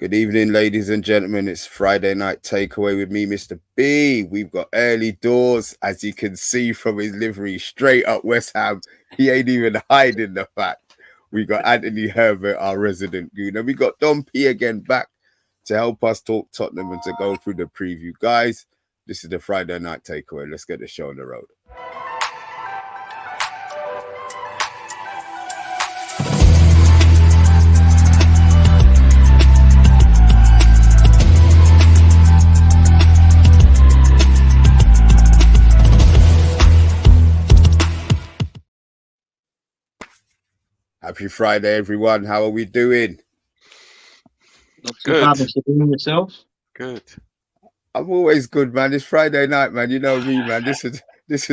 Good evening, ladies and gentlemen. It's Friday night takeaway with me, Mr. B. We've got early doors, as you can see from his livery, straight up West Ham. He ain't even hiding the fact. We got Anthony Herbert, our resident goon, and we got Don P again back to help us talk Tottenham and to go through the preview. Guys, this is the Friday night takeaway. Let's get the show on the road. Happy Friday, everyone. How are we doing? Not too bad. Doing yourself? Good. I'm always good, man. It's Friday night, man. You know me, man. This is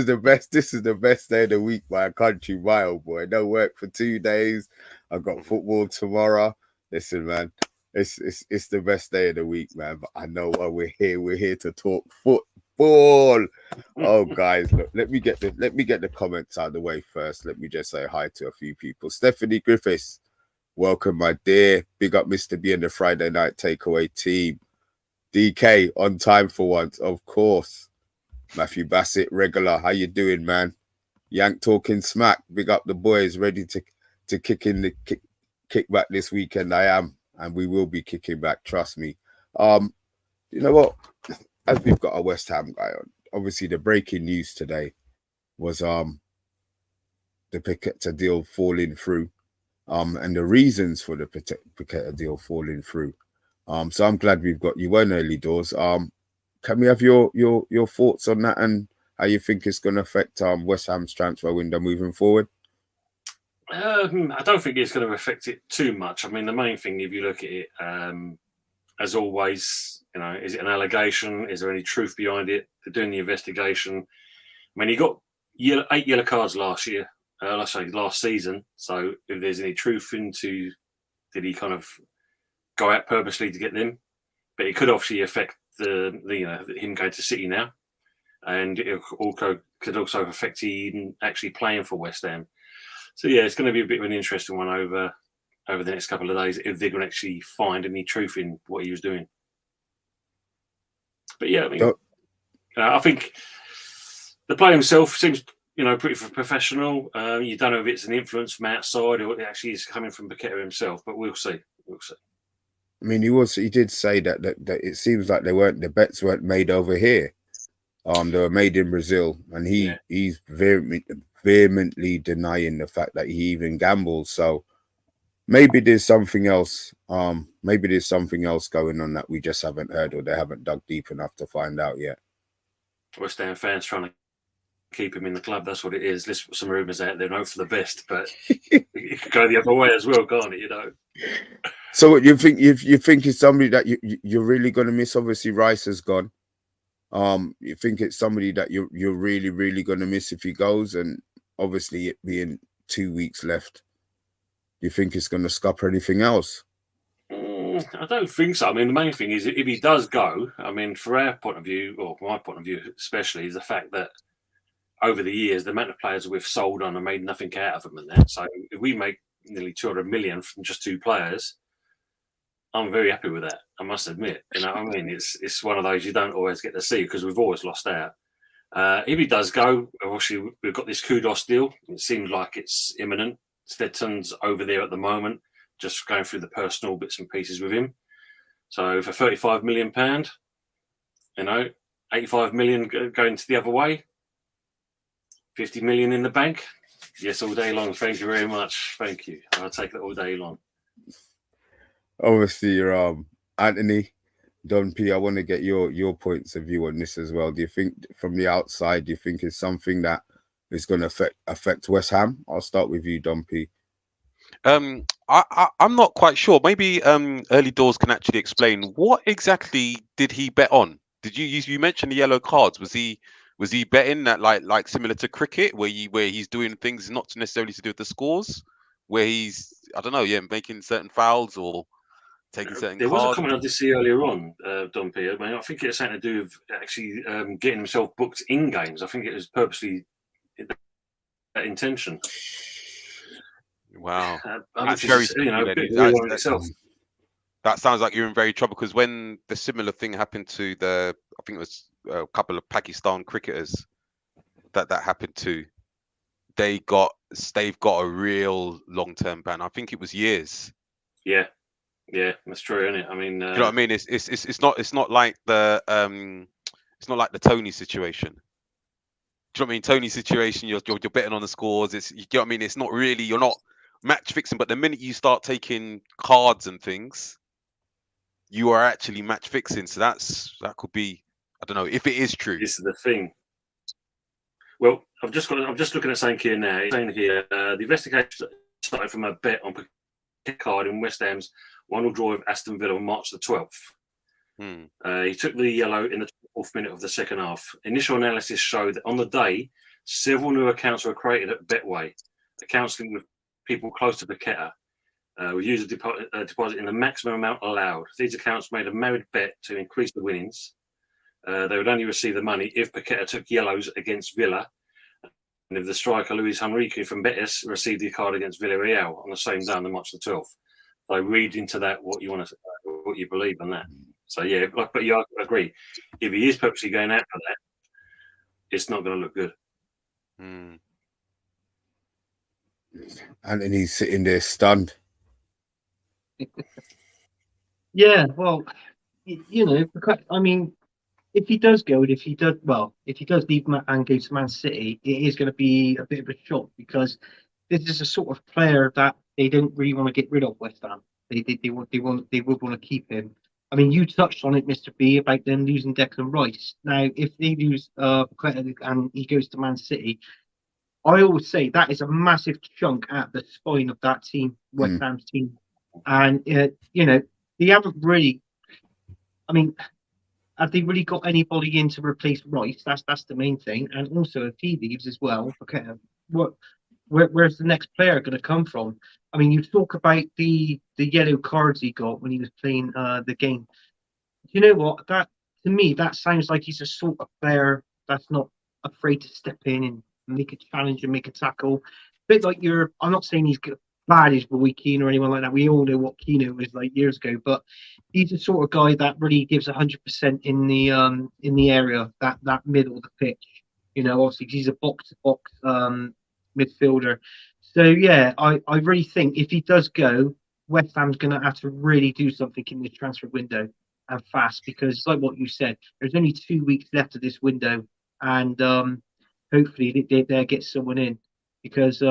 the best. This is the best day of the week by a country mile, boy. No work for 2 days. I've got football tomorrow. Listen, man. It's the best day of the week, man. But I know why we're here. We're here to talk football. Oh, guys, look, let me get the comments out of the way first. Let me just say hi to a few people. Stephanie Griffiths, welcome, my dear. Big up Mr. B and the Friday night takeaway team. DK on time for once, of course. Matthew Bassett, regular. How you doing, man? Yank talking smack. Big up the boys, ready to kick back this weekend. I am, and we will be kicking back. Trust me. You know what? As we've got a West Ham guy on, obviously the breaking news today was the Paqueta deal falling through, and the reasons for the Paqueta deal falling through. So I'm glad we've got you on early doors. Can we have your thoughts on that and how you think it's going to affect West Ham's transfer window moving forward? I don't think it's going to affect it too much. I mean, the main thing, if you look at it, as always, you know, is it an allegation? Is there any truth behind it? They're doing the investigation. I mean, he got 8 yellow cards last season. So if there's any truth into, did he kind of go out purposely to get them? But it could obviously affect him going to City now, and it could also affect him actually playing for West Ham. So yeah, it's going to be a bit of an interesting one over the next couple of days if they're going to actually find any truth in what he was doing. But yeah, I mean, I think the player himself seems, pretty professional. You don't know if it's an influence from outside or it actually is coming from Paqueta himself, but we'll see. I mean, he did say that it seems like the bets weren't made over here. They were made in Brazil, and he's vehemently denying the fact that he even gambles. So maybe there's something else. Maybe there's something else going on that we just haven't heard or they haven't dug deep enough to find out yet. West Ham fans trying to keep him in the club. That's what it is. Let's put some rumours out there and hope for the best, but it could go the other way as well, can't it? So what you think? You think it's somebody that you're really going to miss? Obviously, Rice has gone. You think it's somebody that you're really, really going to miss if he goes, and obviously it being 2 weeks left. Do you think it's going to scupper anything else? I don't think so. I mean, the main thing is if he does go, I mean, for our point of view, or my point of view especially, is the fact that over the years, the amount of players we've sold on and made nothing out of them and that. So if we make nearly 200 million from just 2 players, I'm very happy with that, I must admit. You know what I mean? It's one of those you don't always get to see because we've always lost out. If he does go, obviously we've got this Kudos deal. It seems like it's imminent. Stetton's over there at the moment, just going through the personal bits and pieces with him. So for £35 million, 85 million going to the other way, 50 million in the bank. Yes, all day long. Thank you very much. Thank you. I'll take it all day long. Obviously, you're Anthony, Don P. I want to get your points of view on this as well. Do you think from the outside, do you think it's something that is going to affect West Ham? I'll start with you, Don P. I'm not quite sure. Maybe early doors can actually explain what exactly did he bet on? Did you mentioned the yellow cards? Was he betting that like similar to cricket where he's doing things not necessarily to do with the scores, where he's making certain fouls or taking certain there cards? Was a comment I did see earlier on, Don P. I mean, I think it has something to do with actually getting himself booked in games. I think it was purposely that intention. Wow, that's very speculative. that sounds like you're in very trouble, because when the similar thing happened to I think it was a couple of Pakistan cricketers that happened to, they've got a real long-term ban. I think it was years. Yeah, that's true, isn't it? I mean, Do you know what I mean? It's not like the Tony situation. Do you know what I mean? Tony's situation, you're betting on the scores. You know what I mean? It's not really, you're not match fixing, but the minute you start taking cards and things, you are actually match fixing. So that could be, I don't know if it is true. This is the thing. Well, I'm just looking at something here now. It's saying here, the investigation started from a bet on a card in West Ham's 1-1 draw with Aston Villa on March the 12th. He took the yellow in the 4th minute of the second half. Initial analysis showed that on the day, several new accounts were created at Betway, accounts linked with people close to Paqueta. We used a deposit in the maximum amount allowed. These accounts made a married bet to increase the winnings. They would only receive the money if Paqueta took yellows against Villa, and if the striker Luis Henrique from Betis received the card against Villarreal on the same day on the March the 12th. So read into that what you want to, what you believe on that. So yeah, but yeah, I agree. If he is purposely going out for that, it's not going to look good. Anthony's sitting there stunned. Yeah, well, you know, I mean, if he does go, and if he does leave and go to Man City, it is going to be a bit of a shock, because this is a sort of player that they don't really want to get rid of. West Ham, they would want to keep him. I mean, you touched on it, Mr. B, about them losing Declan Rice. Now, if they lose and he goes to Man City, I always say that is a massive chunk at the spine of that team, West Ham's team. And, you know, they haven't really, I mean, have they really got anybody in to replace Rice? That's the main thing. And also, if he leaves as well, okay, where's the next player going to come from? I mean, you talk about the yellow cards he got when he was playing the game. You know what? That, to me, that sounds like he's a sort of player that's not afraid to step in and make a challenge and make a tackle. A bit like I'm not saying he's bad as Roy Keane or anyone like that. We all know what Keane was like years ago, but he's the sort of guy that really gives 100% in the area, that middle of the pitch. You know, obviously he's a box-to-box midfielder. So yeah, I really think if he does go, West Ham's going to have to really do something in this transfer window, and fast, because like what you said, there's only 2 weeks left of this window, and hopefully they'll get someone in, because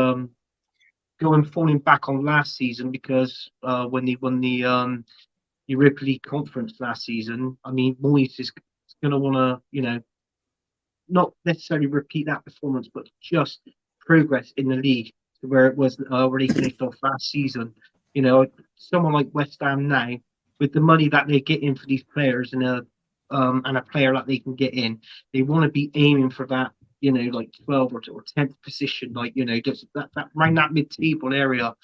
falling back on last season, because when they won the Europa League conference last season, I mean, Moyes is going to want to, you know, not necessarily repeat that performance, but just progress in the league to where it was already finished off last season. You know, someone like West Ham now, with the money that they get in for these players and a player that they can get in, they want to be aiming for that, you know, like 12th or 10th position, like, you know, just that around that mid-table area.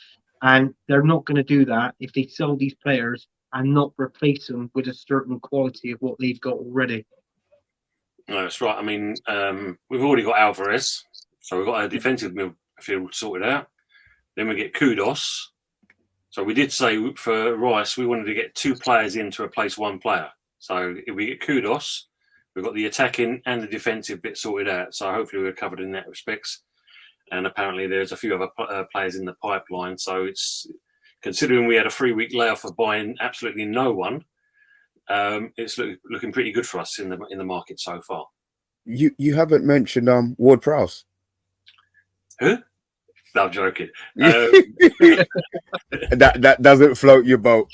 And they're not going to do that if they sell these players and not replace them with a certain quality of what they've got already. No, that's right. I mean, we've already got Alvarez, so we've got our defensive midfield sorted out. Then we get Kudos. So we did say for Rice, we wanted to get 2 players in to replace 1 player. So if we get Kudos, we've got the attacking and the defensive bit sorted out. So hopefully we're covered in that respects. And apparently there's a few other players in the pipeline. So it's, considering we had a 3-week layoff of buying absolutely no one, it's looking pretty good for us in the market so far. You haven't mentioned Ward-Prowse. Who? No, I'm joking. That doesn't float your boat.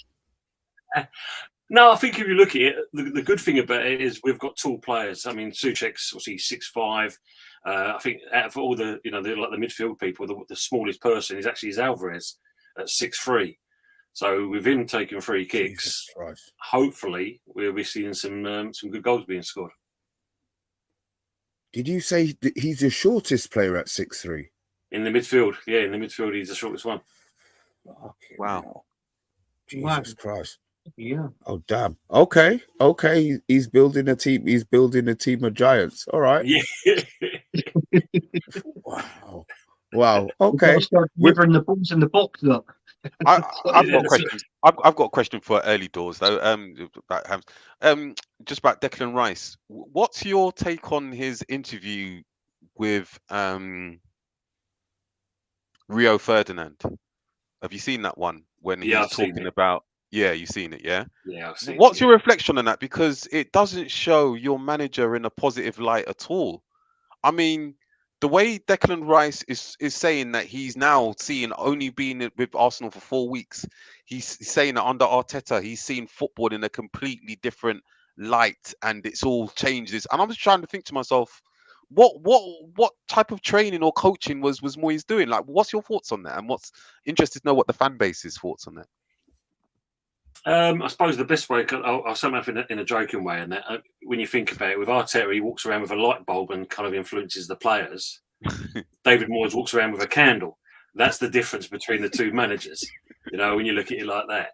No, I think if you look at it, the good thing about it is we've got tall players. I mean, Souček's obviously 6'5". I think out of all the, you know, like the midfield people, the smallest person is actually Alvarez at 6'3". So with him taking free kicks, hopefully we'll be seeing some good goals being scored. Did you say he's the shortest player at 6'3"? In the midfield, yeah, in the midfield he's the shortest one. Okay, wow. Jesus Christ. Yeah. Oh damn. Okay. He's building a team. He's building a team of giants. All right. Yeah. Wow. Okay. Start delivering the balls in the box, look. I've got a question. I've got a question for early doors though. About Hams. Just about Declan Rice. What's your take on his interview with Rio Ferdinand? Have you seen that one when Yeah, he's I've seen talking it. about? Yeah, you've seen it, yeah. Yeah, I've seen What's it. your reflection on that? Because it doesn't show your manager in a positive light at all. I mean, the way Declan Rice is saying that he's now seeing only being with Arsenal for 4 weeks, he's saying that under Arteta he's seen football in a completely different light, and it's all changes. And I'm just trying to think to myself, what type of training or coaching was Moyes doing? Like, what's your thoughts on that? And what's interested to know what the fan base's thoughts on that. I suppose the best way, I'll sum up in a joking way, and that when you think about it, with Arteta, he walks around with a light bulb and kind of influences the players. David Moyes walks around with a candle. That's the difference between the two managers, when you look at it like that.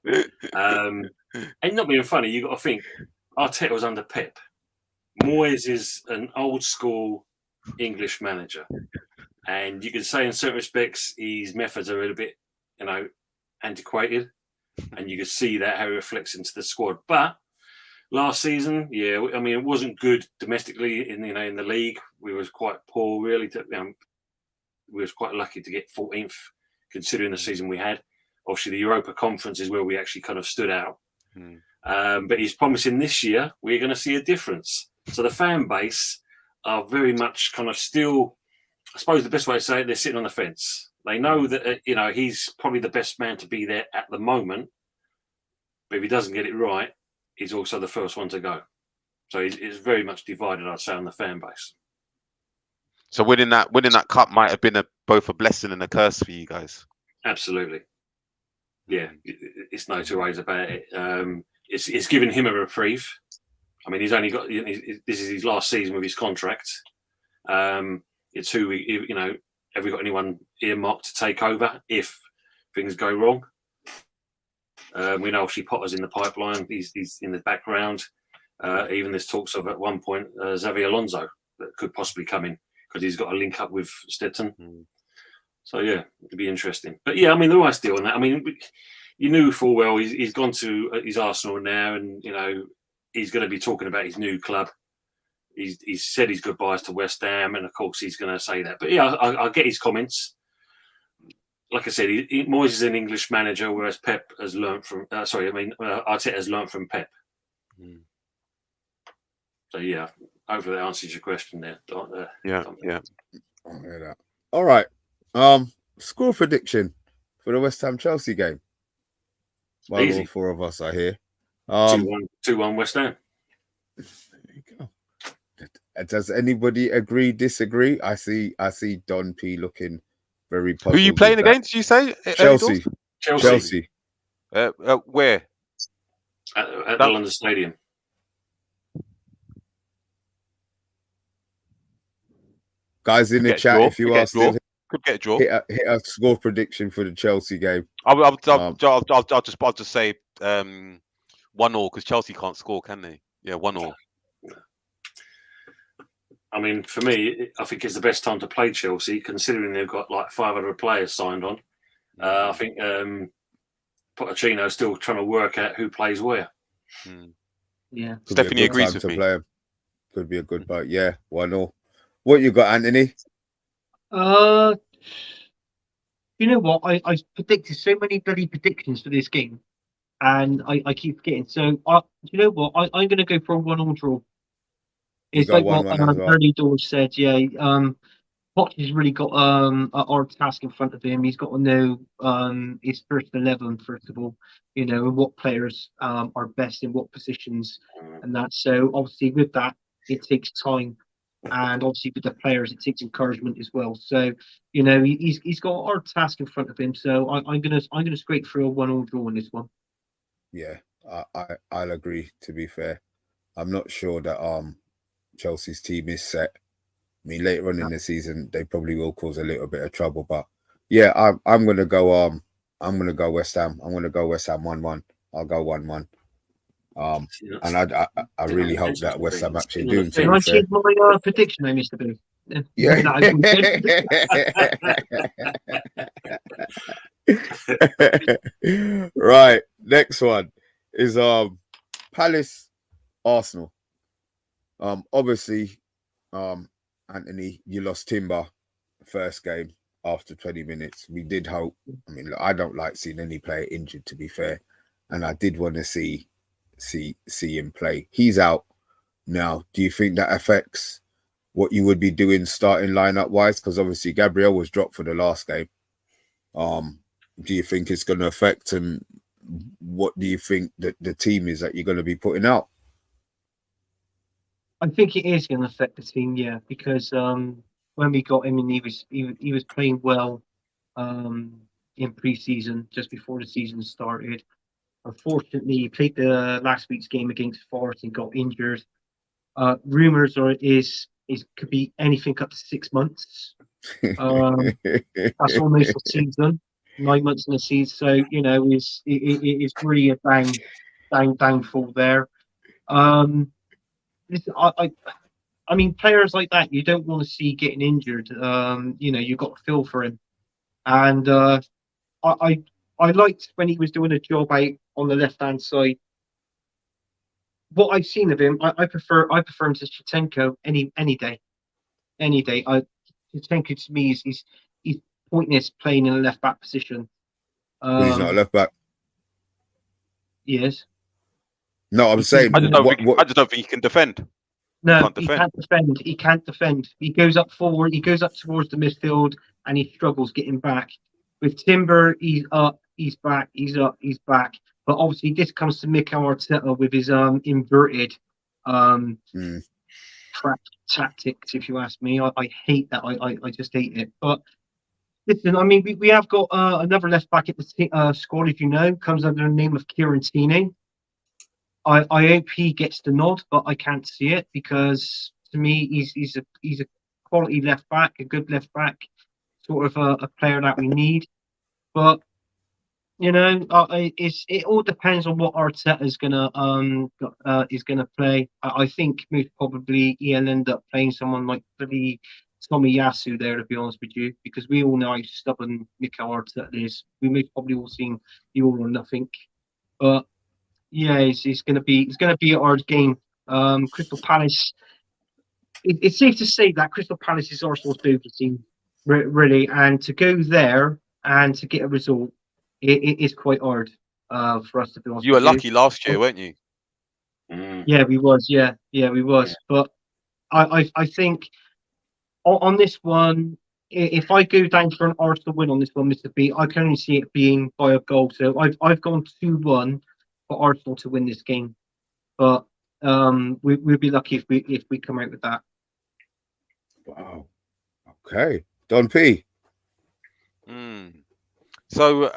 And not being funny, you've got to think, Arteta was under Pep. Moyes is an old school English manager. And you could say in certain respects, his methods are a little bit, antiquated. And you could see that how it reflects into the squad. But last season, yeah, I mean, it wasn't good domestically in the league. We was quite poor, really. We was quite lucky to get 14th, considering the season we had. Obviously, the Europa Conference is where we actually kind of stood out. But he's promising this year we're going to see a difference. So the fan base are very much kind of still, I suppose the best way to say it, they're sitting on the fence. They know that, he's probably the best man to be there at the moment. But if he doesn't get it right, he's also the first one to go. So it's very much divided, I'd say, on the fan base. So winning that cup might have been both a blessing and a curse for you guys. Absolutely. Yeah, it's no two ways about it. It's given him a reprieve. I mean, he's only got, this is his last season with his contract. It's who have we got anyone earmarked to take over if things go wrong? We know obviously Potter's in the pipeline. He's in the background. Even there's talks of at one point Xavi Alonso that could possibly come in because he's got a link up with Stetton. So yeah, it'd be interesting. But yeah, I mean, the right deal on that. I mean, you knew full well he's gone to his Arsenal now, and he's going to be talking about his new club. He's said his goodbyes to West Ham, and of course he's going to say that. But yeah, I get his comments. Like I said, Moyes is an English manager, whereas Pep has learned from. Arteta has learned from Pep. So yeah, hopefully that answers your question there. Yeah. I hear that. All right. Score prediction for the West Ham Chelsea game. Well, all four of us are here. 2-1 West Ham. There you go. Does anybody agree, disagree? I see Don P looking very puzzled. Who are you playing against, you say? Chelsea. Where? At the London Stadium. Guys in the chat, if you are still could get a draw. Hit a score prediction for the Chelsea game. I'll just say 1-1 because Chelsea can't score, can they? Yeah, 1-1. I mean, for me, I think it's the best time to play Chelsea, considering they've got like 500 players signed on. I think Pochettino's still trying to work out who plays where. Yeah, Stephanie agrees with me. Could be a good fight. Yeah, 1-0. What you got, Anthony? You know what? I predicted so many bloody predictions for this game, and I keep forgetting. So, you know what? I'm going to go for a 1-1 draw. It's like what early doors said. Yeah, Poch has really got our task in front of him. He's got to know his first 11 first of all. And what players are best in what positions, and that. So obviously with that, it takes time. And obviously with the players, it takes encouragement as well. So he's got our task in front of him. So I'm gonna scrape through a 1-1 draw in this one. Yeah, I'll agree. To be fair, I'm not sure that Chelsea's team is set. I mean, later on in the season, they probably will cause a little bit of trouble. But yeah, I'm gonna go. I'm gonna go West Ham. I'm gonna go West Ham 1-1. I'll go 1-1. And I really hope that West Ham actually do. Can I change my prediction, Mr. Booth? Yeah. Right, next one is Palace Arsenal. Obviously, Anthony, you lost Timber first game after 20 minutes. We did hope. I mean, look, I don't like seeing any player injured, to be fair, and I did want to see him play. He's out now. Do you think that affects what you would be doing starting lineup wise? Because obviously Gabriel was dropped for the last game. Do you think it's going to affect, and what do you think that the team is that you're going to be putting out? I think it is going to affect the team, yeah, because when we got him, and he was playing well in pre-season, just before the season started. Unfortunately, he played the last week's game against Forest and got injured. Rumours are is could be anything up to 6 months. That's almost a season, 9 months in a season. So it's really a downfall there. I mean, players like that you don't want to see getting injured. You've got to feel for him, and I liked when he was doing a job out on the left hand side. What I've seen of him, I prefer him to Shevchenko any day. Shevchenko to me he's pointless playing in a left back position. He's not a left back. Yes. No, I'm saying. I just don't think he can defend. No, he can't defend. He can't defend. He goes up forward. He goes up towards the midfield, and he struggles getting back. With Timber, he's up, he's back, he's up, he's back. But obviously, this comes to Mikel Arteta with his inverted tactics. If you ask me, I hate that. I just hate it. But listen, I mean, we have got another left back at the squad, if you know, comes under the name of Kieran Tierney. I hope he gets the nod, but I can't see it because to me he's a quality left back, a good left back, sort of a player that we need. But it all depends on what Arteta is gonna play. I think most probably he'll end up playing someone like the Tommy Yasu there, to be honest with you, because we all know how stubborn Mikel Arteta is. We most probably all seen the all or nothing, but. Yeah, it's going to be a hard game. Crystal Palace. It's safe to say that Crystal Palace is Arsenal's bogey team, really, and to go there and to get a result, it is quite hard for us to be honest. You were lucky last year, weren't you? Yeah, we was. Yeah, we was. But I think on this one, if I go down for an Arsenal win on this one, Mr. B, I can only see it being by a goal. So I've gone 2-1. For Arsenal to win this game, but we'll be lucky if we come out with that. Wow. Okay, Don P. So,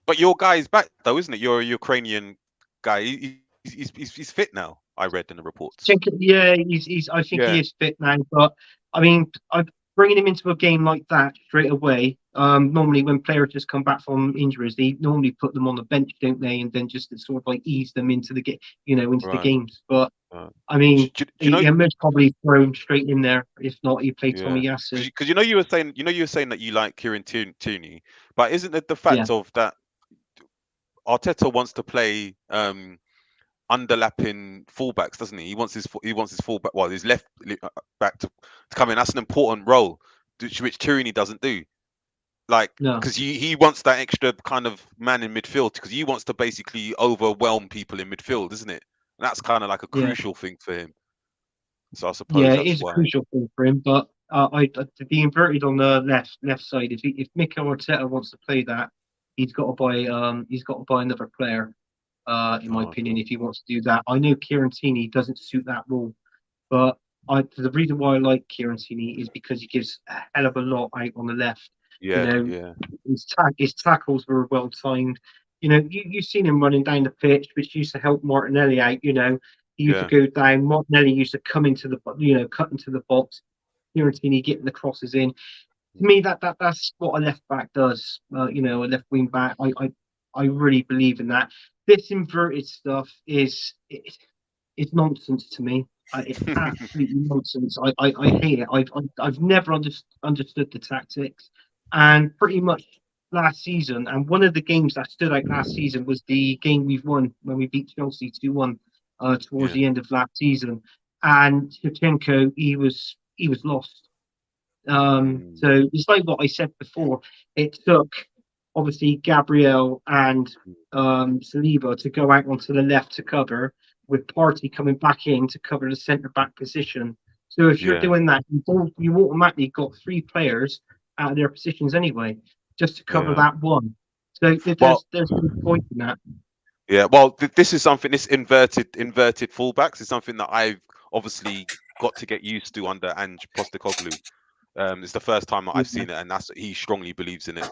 but your guy is back though, isn't it? You're a Ukrainian guy. He's fit now. I read in the reports. Yeah, he's. I think he is fit now. But I mean, bringing him into a game like that straight away. Normally, when players just come back from injuries, they normally put them on the bench, don't they? And then just to sort of like ease them into the the games. But I mean, he most probably throw him straight in there. If not, he played Tommy Yasu. Because you were saying that you like Kieran Tierney, but isn't it the fact of that Arteta wants to play underlapping fullbacks, doesn't he? He wants his fullback, his left back to come in. That's an important role, which Tierney doesn't do. Because he wants that extra kind of man in midfield, because he wants to basically overwhelm people in midfield, isn't it? And that's kind of like a crucial thing for him. So I suppose it is a crucial thing for him. But to be inverted on the left side, if Mikel Arteta wants to play that, he's got to buy another player. In my opinion, if he wants to do that, I know Kieran Tierney doesn't suit that role, but the reason why I like Kieran Tierney is because he gives a hell of a lot out on the left. His tackles were well timed. You've seen him running down the pitch, which used to help Martinelli out. He used to go down. Martinelli used to come into the cut into the box. Kieran Tierney getting the crosses in. To me, that's what a left back does. A left wing back. I really believe in that. This inverted stuff is nonsense to me. It's absolutely nonsense. I hate it. I've never understood the tactics, and pretty much last season, and one of the games that stood out last season was the game we've won when we beat Chelsea 2-1 towards the end of last season. And Shevchenko, he was lost. So it's like what I said before. It took obviously Gabriel and Saliba to go out onto the left to cover, with Partey coming back in to cover the centre back position. So if you're doing that, you automatically got 3 players out of their positions anyway, just to cover that one. So there's no point in that. Yeah, well, this is something. This inverted fullbacks is something that I've obviously got to get used to under Ange Postecoglou. It's the first time that I've seen it, and he strongly believes in it.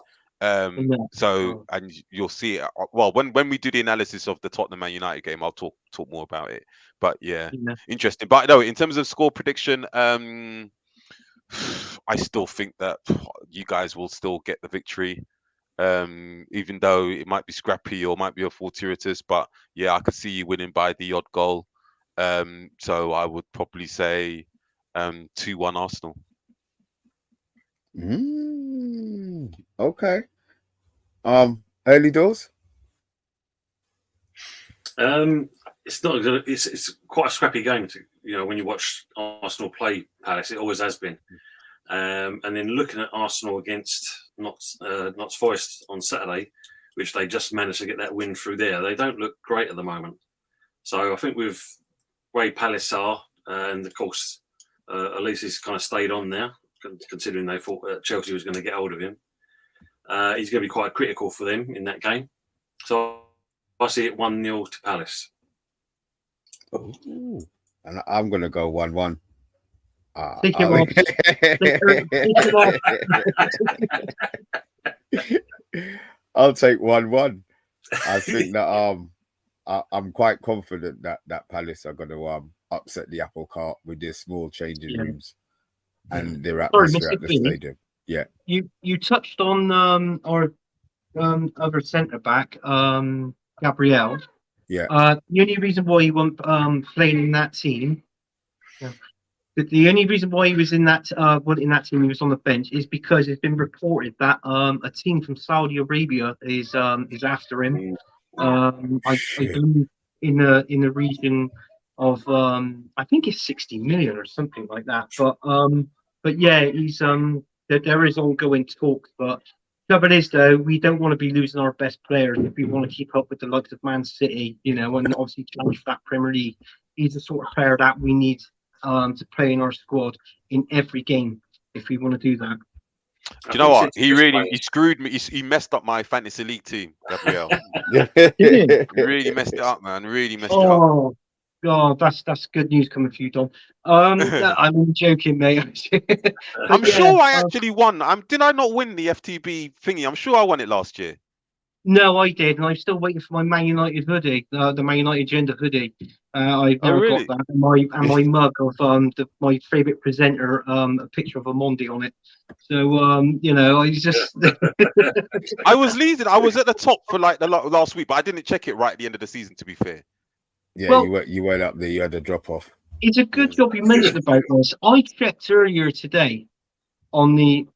So, and you'll see it. Well, when we do the analysis of the Tottenham Man United game, I'll talk more about it. But yeah, interesting. But no, in terms of score prediction, I still think that you guys will still get the victory. Even though it might be scrappy or might be a fortuitous, but yeah, I could see you winning by the odd goal. So I would probably say 2-1 Arsenal. Okay. Early doors. It's not. It's quite a scrappy game. When you watch Arsenal play Palace, it always has been. And then looking at Arsenal against Notts Forest on Saturday, which they just managed to get that win through there, they don't look great at the moment. So I think with way Palace are, and of course, Elise has kind of stayed on there, considering they thought Chelsea was going to get hold of him. He's going to be quite critical for them in that game. So I see it 1-0 to Palace. Ooh. And I'm going to go 1-1. Take him off. I'll take 1-1. I think that I'm quite confident that Palace are going to upset the apple cart with their small changing rooms and their atmosphere at the stadium. Yeah. You touched on our other centre back, Gabriel. Yeah. The only reason why he wasn't playing in that team. The only reason why he was in that team, he was on the bench, is because it's been reported that a team from Saudi Arabia is after him. I believe in the region of I think it's 60 million or something like that. But yeah, he's there is ongoing talks. But the trouble is, though, we don't want to be losing our best players if we want to keep up with the likes of Man City, and obviously challenge for that Premier League. He's the sort of player that we need to play in our squad in every game if we want to do that. Do you know what? He screwed me. He messed up my fantasy league team, Gabriel. Really messed it up, man. Really messed it up. Oh, that's good news coming for you, Dom. I'm joking, mate. I'm sure I actually won. Did I not win the FTB thingy? I'm sure I won it last year. No, I did, and I'm still waiting for my Man United hoodie, the Man United gender hoodie. I've never got that. And my mug of my favourite presenter, a picture of OMONDI on it. So I just I was leading. I was at the top for like the last week, but I didn't check it right at the end of the season. To be fair. Yeah, well, you went up there. You had a drop off. It's a good job you mentioned about this. I checked earlier today on the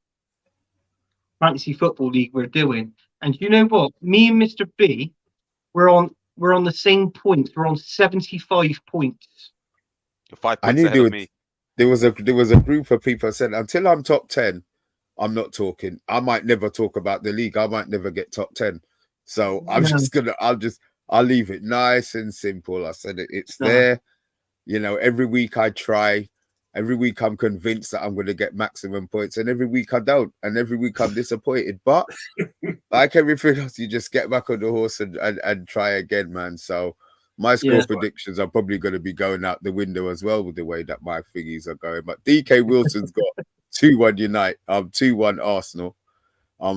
fantasy football league we're doing. And you know what? Me and Mr. B, we're on the same points. We're on 75 points. 5 points ahead of me. There was a group of people that said, until I'm top 10, I'm not talking. I might never talk about the league. I might never get top 10. So I'll leave it nice and simple. I said it's there. Every week I try. Every week I'm convinced that I'm going to get maximum points, and every week I don't, and every week I'm disappointed. But like everything else, you just get back on the horse and try again, man. So my score predictions are probably going to be going out the window as well with the way that my thingies are going. But DK Wilson's got 2-1 United, 2-1 Arsenal.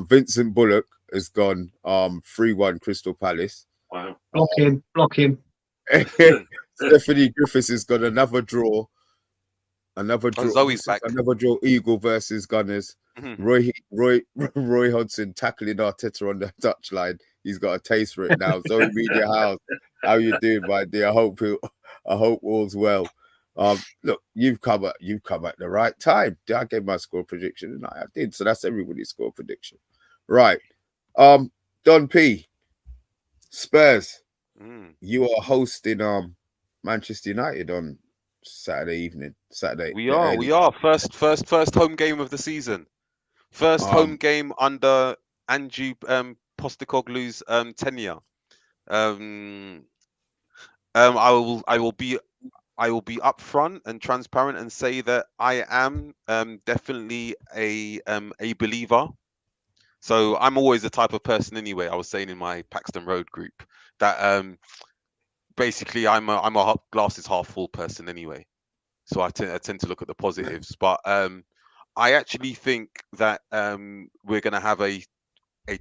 Vincent Bullock has gone 3-1 Crystal Palace. Wow. Block him. Stephanie Griffiths has got another draw. Another draw. Zoe's back. Another draw. Eagle versus Gunners. Roy Hodgson tackling Arteta on the touchline. He's got a taste for it now. Zoe Media House, how you doing, my dear? I hope all's well. Look, you've come at the right time. I gave my score prediction, and I did. So that's everybody's score prediction, right? Don P, Spurs. Mm. You are hosting Manchester United on Saturday evening. Saturday. We The are. early. We are first home game of the season. First home game under Ange Postecoglou's tenure. I will be upfront and transparent and say that I am definitely a believer. So I'm always the type of person anyway. I was saying in my Paxton Road group that basically I'm a glass is half full person anyway. So I tend to look at the positives. But I actually think that we're going to have a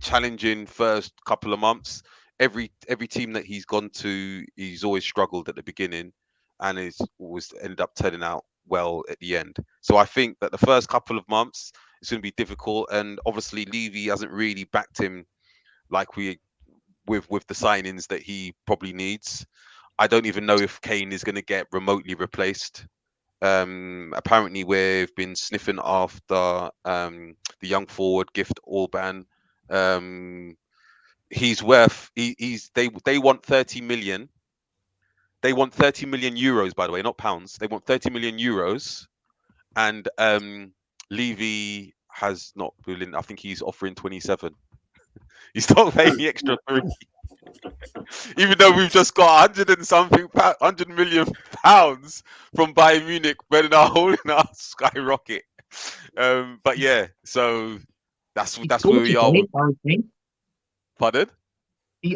challenging first couple of months. Every team that he's gone to, he's always struggled at the beginning, and it's always ended up turning out well at the end. So I think that the first couple of months it's going to be difficult, and obviously Levy hasn't really backed him like we with the signings that he probably needs. I don't even know if Kane is going to get remotely replaced. Apparently we've been sniffing after the young forward Gift Orban. He's worth they want 30 million. They want 30 million euros, by the way, not pounds. They want 30 million euros, and Levy has not willing. I think he's offering 27. He's not paying the extra 3. Even though we've just got 100 million pounds from Bayern Munich, better not holding our skyrocket. But yeah, so that's where we are. Pardon?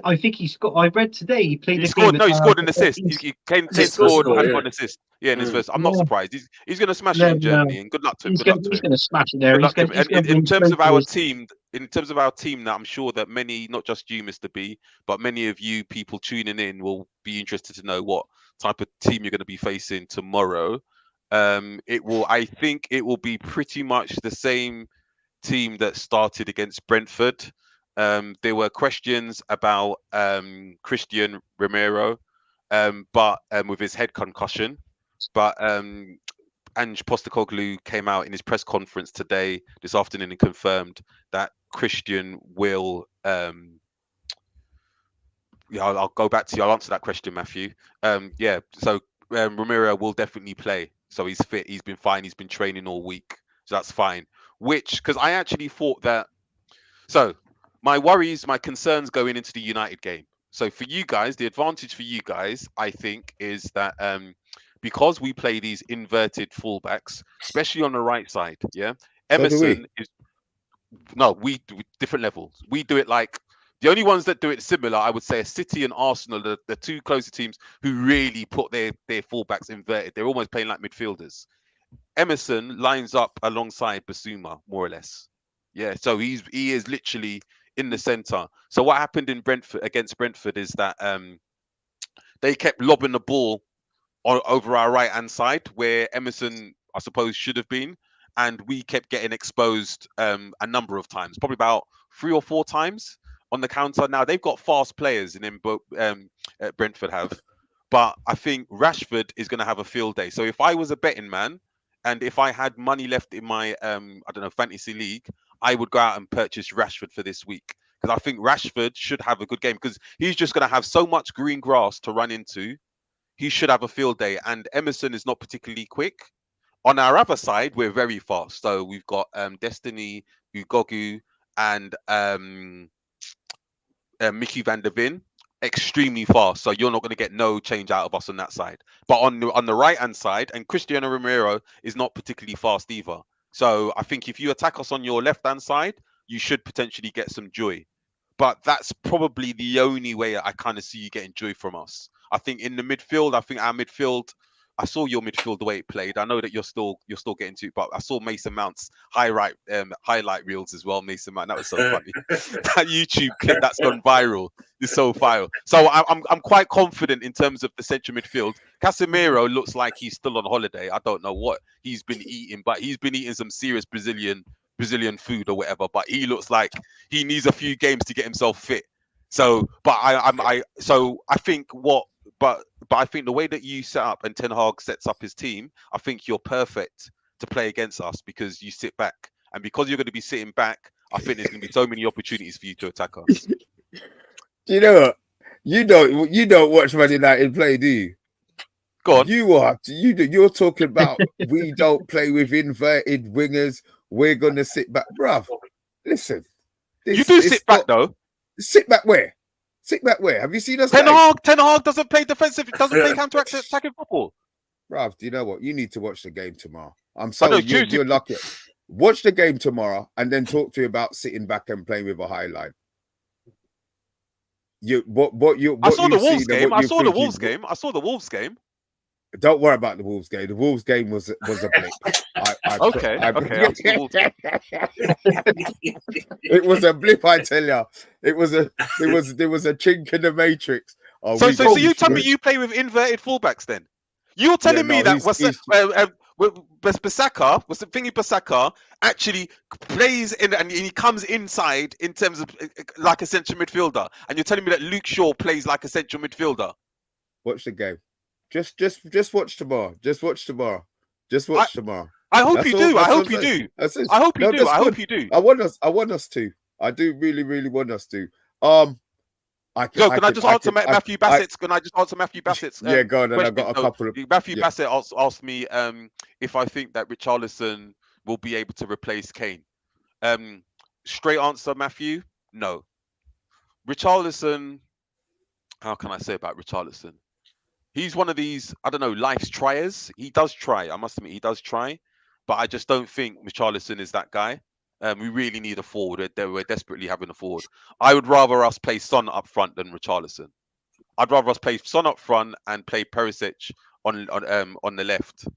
I think he's got. I read today he played He a scored. game. No, he scored an assist. Kane scored and yeah. got an assist. Yeah, in his first. I'm not surprised. He's going to smash it in Germany, and good luck to him. He's Good luck to going him. to smash it there. Good He's luck to going him. And to in terms of our team, that I'm sure that many, not just you, Mr. B, but many of you people tuning in will be interested to know what type of team you're going to be facing tomorrow. I think it will be pretty much the same team that started against Brentford. There were questions about Christian Romero, but with his head concussion. But Ange Postecoglou came out in his press conference this afternoon, and confirmed that Christian will. I'll go back to you. I'll answer that question, Matthew. So Romero will definitely play. So he's fit. He's been fine. He's been training all week. So that's fine. Because I actually thought that. So my worries, my concerns going into the United game. So for you guys, the advantage for you guys, I think, is that because we play these inverted fullbacks, especially on the right side, yeah. Emerson is we do different levels. We do it like the only ones that do it similar, I would say, are City and Arsenal, the two closer teams who really put their fullbacks inverted. They're almost playing like midfielders. Emerson lines up alongside Basuma, more or less. Yeah, so he is literally in the center. So what happened in Brentford against Brentford is that they kept lobbing the ball over our right hand side where Emerson, I suppose, should have been, and we kept getting exposed a number of times, probably about 3 or 4 times on the counter. Now they've got fast players in Brentford have, but I think Rashford is going to have a field day. So if I was a betting man, and if I had money left in my fantasy league, I would go out and purchase Rashford for this week, because I think Rashford should have a good game, because he's just going to have so much green grass to run into. He should have a field day, and Emerson is not particularly quick. On our other side, we're very fast. So we've got Destiny, Ugogu, and Mickey van der Ven, extremely fast. So you're not going to get no change out of us on that side. But on the right hand side, and Cristiano Romero is not particularly fast either. So I think if you attack us on your left hand side, you should potentially get some joy. But that's probably the only way I kind of see you getting joy from us. I think in the midfield, I think our midfield. I saw your midfield the way it played. I know that you're still getting to it, but I saw Mason Mount's highlight reels as well. Mason Mount, that was so funny. That YouTube clip that's gone viral is so viral. So I'm quite confident in terms of the central midfield. Casemiro looks like he's still on holiday. I don't know what he's been eating, but he's been eating some serious Brazilian food or whatever. But he looks like he needs a few games to get himself fit. So, but I think I think the way that you set up and Ten Hag sets up his team, I think you're perfect to play against us, because you sit back, and because you're going to be sitting back, I think there's going to be so many opportunities for you to attack her. Do you know what? You don't watch Man United play, do you? Go on. You are. You do. You're talking about we don't play with inverted wingers. We're gonna sit back, bruv. Listen, You do sit back though. Sit back where? Sit back where? Have you seen us? Ten Hag doesn't play defensive. Doesn't play counter-attacking football. Bruv, do you know what? You need to watch the game tomorrow. I'm I sorry, know, you're lucky. Watch the game tomorrow and then talk to you about sitting back and playing with a high line. I saw the Wolves game. I saw the Wolves game. I saw the Wolves game. Don't worry about the Wolves game. The Wolves game was a blip. Okay. It was a blip, I tell you. There was a chink in the matrix. Oh, so you tell me you play with inverted fullbacks then? You're telling me that Bissaka actually plays in and he comes inside in terms of like a central midfielder, and you're telling me that Luke Shaw plays like a central midfielder? Watch the game. Just watch tomorrow. Just watch tomorrow. Tomorrow. I hope you do. I hope you do. I hope you do. I hope you do. I want us to. I do really, really want us to. Can I just answer Matthew Bassett's? Yeah, go on. And I've got a couple of Matthew Bassett asked me if I think that Richarlison will be able to replace Kane. Straight answer, Matthew. No. Richarlison. How can I say about Richarlison? He's one of these, I don't know, life's triers. He does try. I must admit, he does try. But I just don't think Richarlison is that guy. We really need a forward. We're desperately having a forward. I would rather us play Son up front than Richarlison. I'd rather us play Son up front and play Perisic on the left.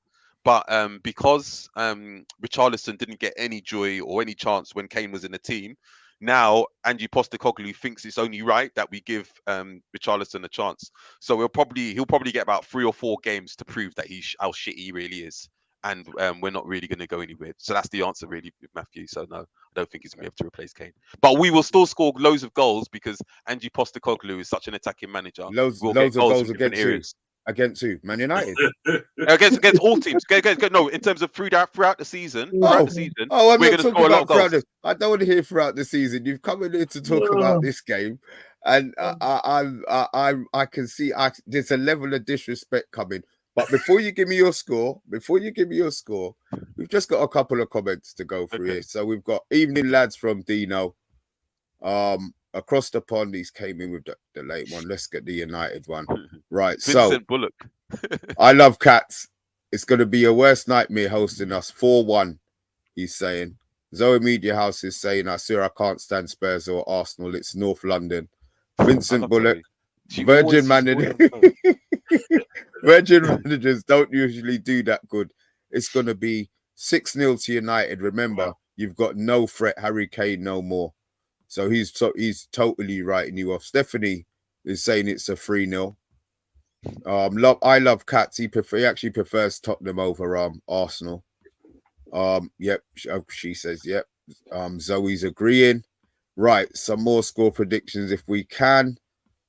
But because Richarlison didn't get any joy or any chance when Kane was in the team, now Ange Postecoglou thinks it's only right that we give Richarlison a chance. So he'll probably get about 3 or 4 games to prove that how shit he really is. And we're not really going to go anywhere. So that's the answer, really, Matthew. So no, I don't think he's going to be able to replace Kane. But we will still score loads of goals because Ange Postecoglou is such an attacking manager. Loads of goals against who? Man United. against all teams. No, in terms of throughout the season. We're going to score a lot of goals. I don't want to hear throughout the season. You've come in here to talk about this game, and I can see there's a level of disrespect coming. But before you give me your score, we've just got a couple of comments to go through here. So we've got evening lads from Dino. Across the pond, he's came in with the late one. Let's get the United one. Right. Vincent Bullock. I love cats. It's going to be your worst nightmare hosting us. 4-1, he's saying. Zoe Media House is saying, I can't stand Spurs or Arsenal. It's North London. Vincent Bullock. Virgin managers don't usually do that good. It's going to be 6-0 to United. Remember, you've got no threat. Harry Kane no more. So he's totally writing you off. Stephanie is saying it's a 3-0. I love cats. He actually prefers Tottenham over Arsenal. Yep. She says yep. Zoe's agreeing. Right. Some more score predictions if we can.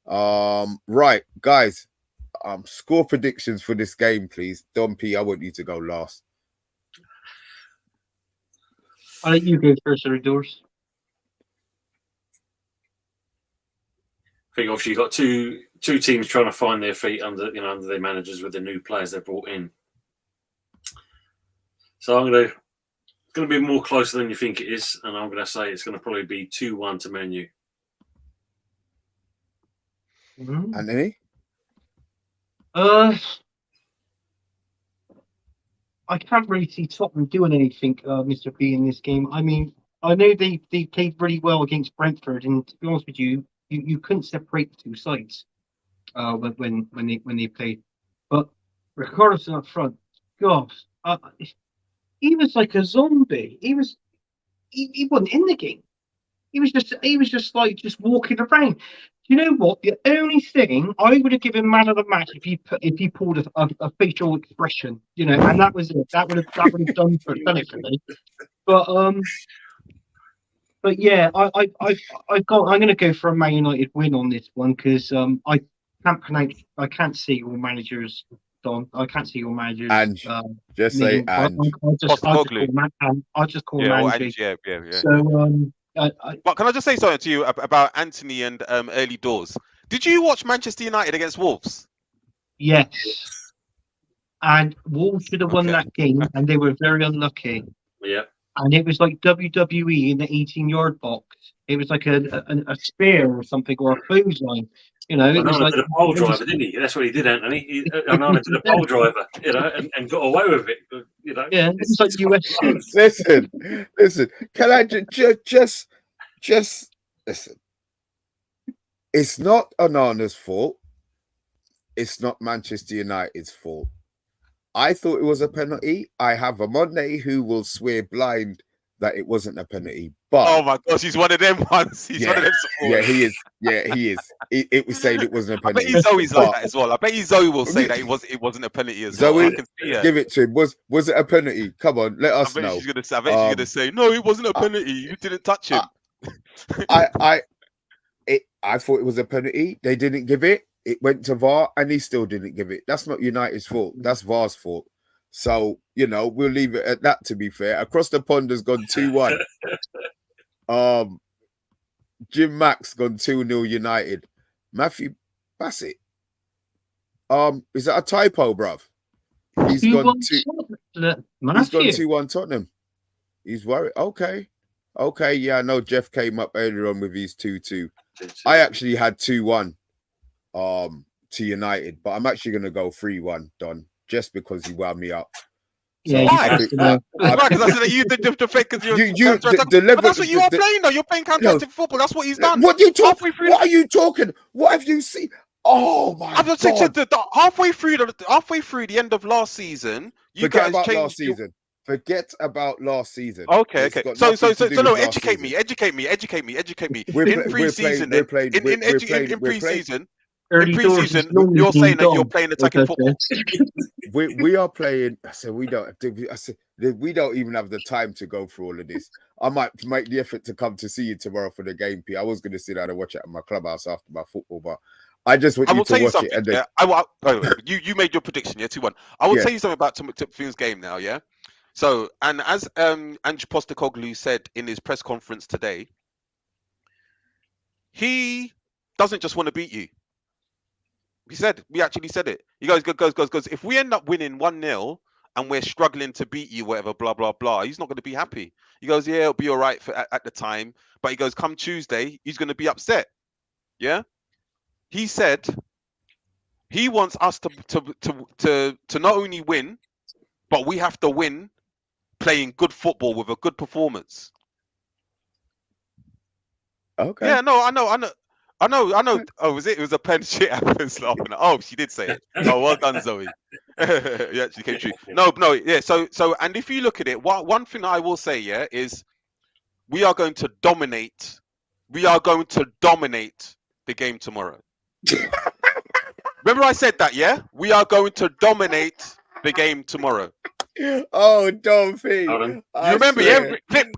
Right, guys. Score predictions for this game, please. Don P, I want you to go last. I'll let you go first, Doors. I think obviously you've got two teams trying to find their feet under their managers with the new players they've brought in. So it's going to be more closer than you think it is, and I'm going to say it's going to probably be 2-1 to Man U. Anthony? I can't really see Tottenham doing anything, Mr. B, in this game. I mean, I know they played really well against Brentford, and to be honest with you, you couldn't separate the two sides when they played. But Richarlison up front, gosh, he was like a zombie. He wasn't in the game. He was just walking around. You know what? The only thing I would have given man of the match if he pulled a facial expression, and that was it. That would have done it for me. But yeah, I'm going to go for a Man United win on this one because I can't see your managers, Don. I can't see your managers. And just say and. I'll just call Man. Yeah. So But can I just say something to you about Anthony and early doors? Did you watch Manchester United against Wolves? Yes. And Wolves should have won that game, and they were very unlucky. Yeah. And it was like WWE in the 18-yard box. It was like a spear or something, or a clothesline. You know, it was Onana like did a pole driver, didn't he? That's what he did, Anthony. Onana did a pole driver, you know, and got away with it. You know, yeah, it was like UFC. Listen. Can I just listen? It's not Onana's fault. It's not Manchester United's fault. I thought it was a penalty. I have a Monday who will swear blind that it wasn't a penalty. But oh my gosh, he's one of them ones. He's one of them supporters. Yeah, he is. Yeah, he is. It was saying it wasn't a I penalty. bet Zoe's like that as well. I bet Zoe will say that it wasn't a penalty as well. I Zoe, can see her. give it to him. Was it a penalty? Come on, let us know. I bet she's gonna say, no, it wasn't a penalty. You didn't touch him. I thought it was a penalty. They didn't give it. It went to VAR and he still didn't give it. That's not United's fault. That's VAR's fault. So, you know, we'll leave it at that, to be fair. Across the pond has gone 2-1. Jim Max gone 2-0 United. Matthew Bassett. Is that a typo, bruv? He's gone 2-1 Tottenham. He's worried. Okay, yeah, I know Jeff came up earlier on with his 2-2. I actually had 2-1 to United, but I'm actually gonna go 3-1, Don, just because he wound me up. So yeah, because that's what you did to fake because the level. But that's what you are playing though. You're playing counter-attacking football. That's what he's done. What are you talking? What are you talking? What have you seen? Oh my God! Halfway through the end of last season, you Forget guys about changed last season. Forget about last season. Okay. So no, educate season. me. We're in pre-season, we're playing you're saying that you're playing attacking football. we are playing. I said we don't even have the time to go through all of this. I might make the effort to come to see you tomorrow for the game, P. I was going to sit down and watch it at my clubhouse after my football, but I just want you to watch it. And then... you made your prediction, 2-1. I will tell you something about Tim's game now, yeah. So, and as Ange Postecoglou said in his press conference today, he doesn't just want to beat you. We actually said it. He goes, if we end up winning 1-0 and we're struggling to beat you, whatever, blah, blah, blah, he's not going to be happy. He goes, yeah, it'll be all right at the time. But he goes, come Tuesday, he's going to be upset. Yeah. He said he wants us to not only win, but we have to win playing good football with a good performance. Okay. Yeah, no, I know. Oh, was it? It was a pen shit. I was laughing at. Oh, she did say it. Oh, well done, Zoe. Yeah, she came true. No, yeah. So, and if you look at it, one thing I will say, yeah, is we are going to dominate. We are going to dominate the game tomorrow. Remember I said that, yeah? We are going to dominate the game tomorrow. Oh, don't think. You remember, yeah? Clip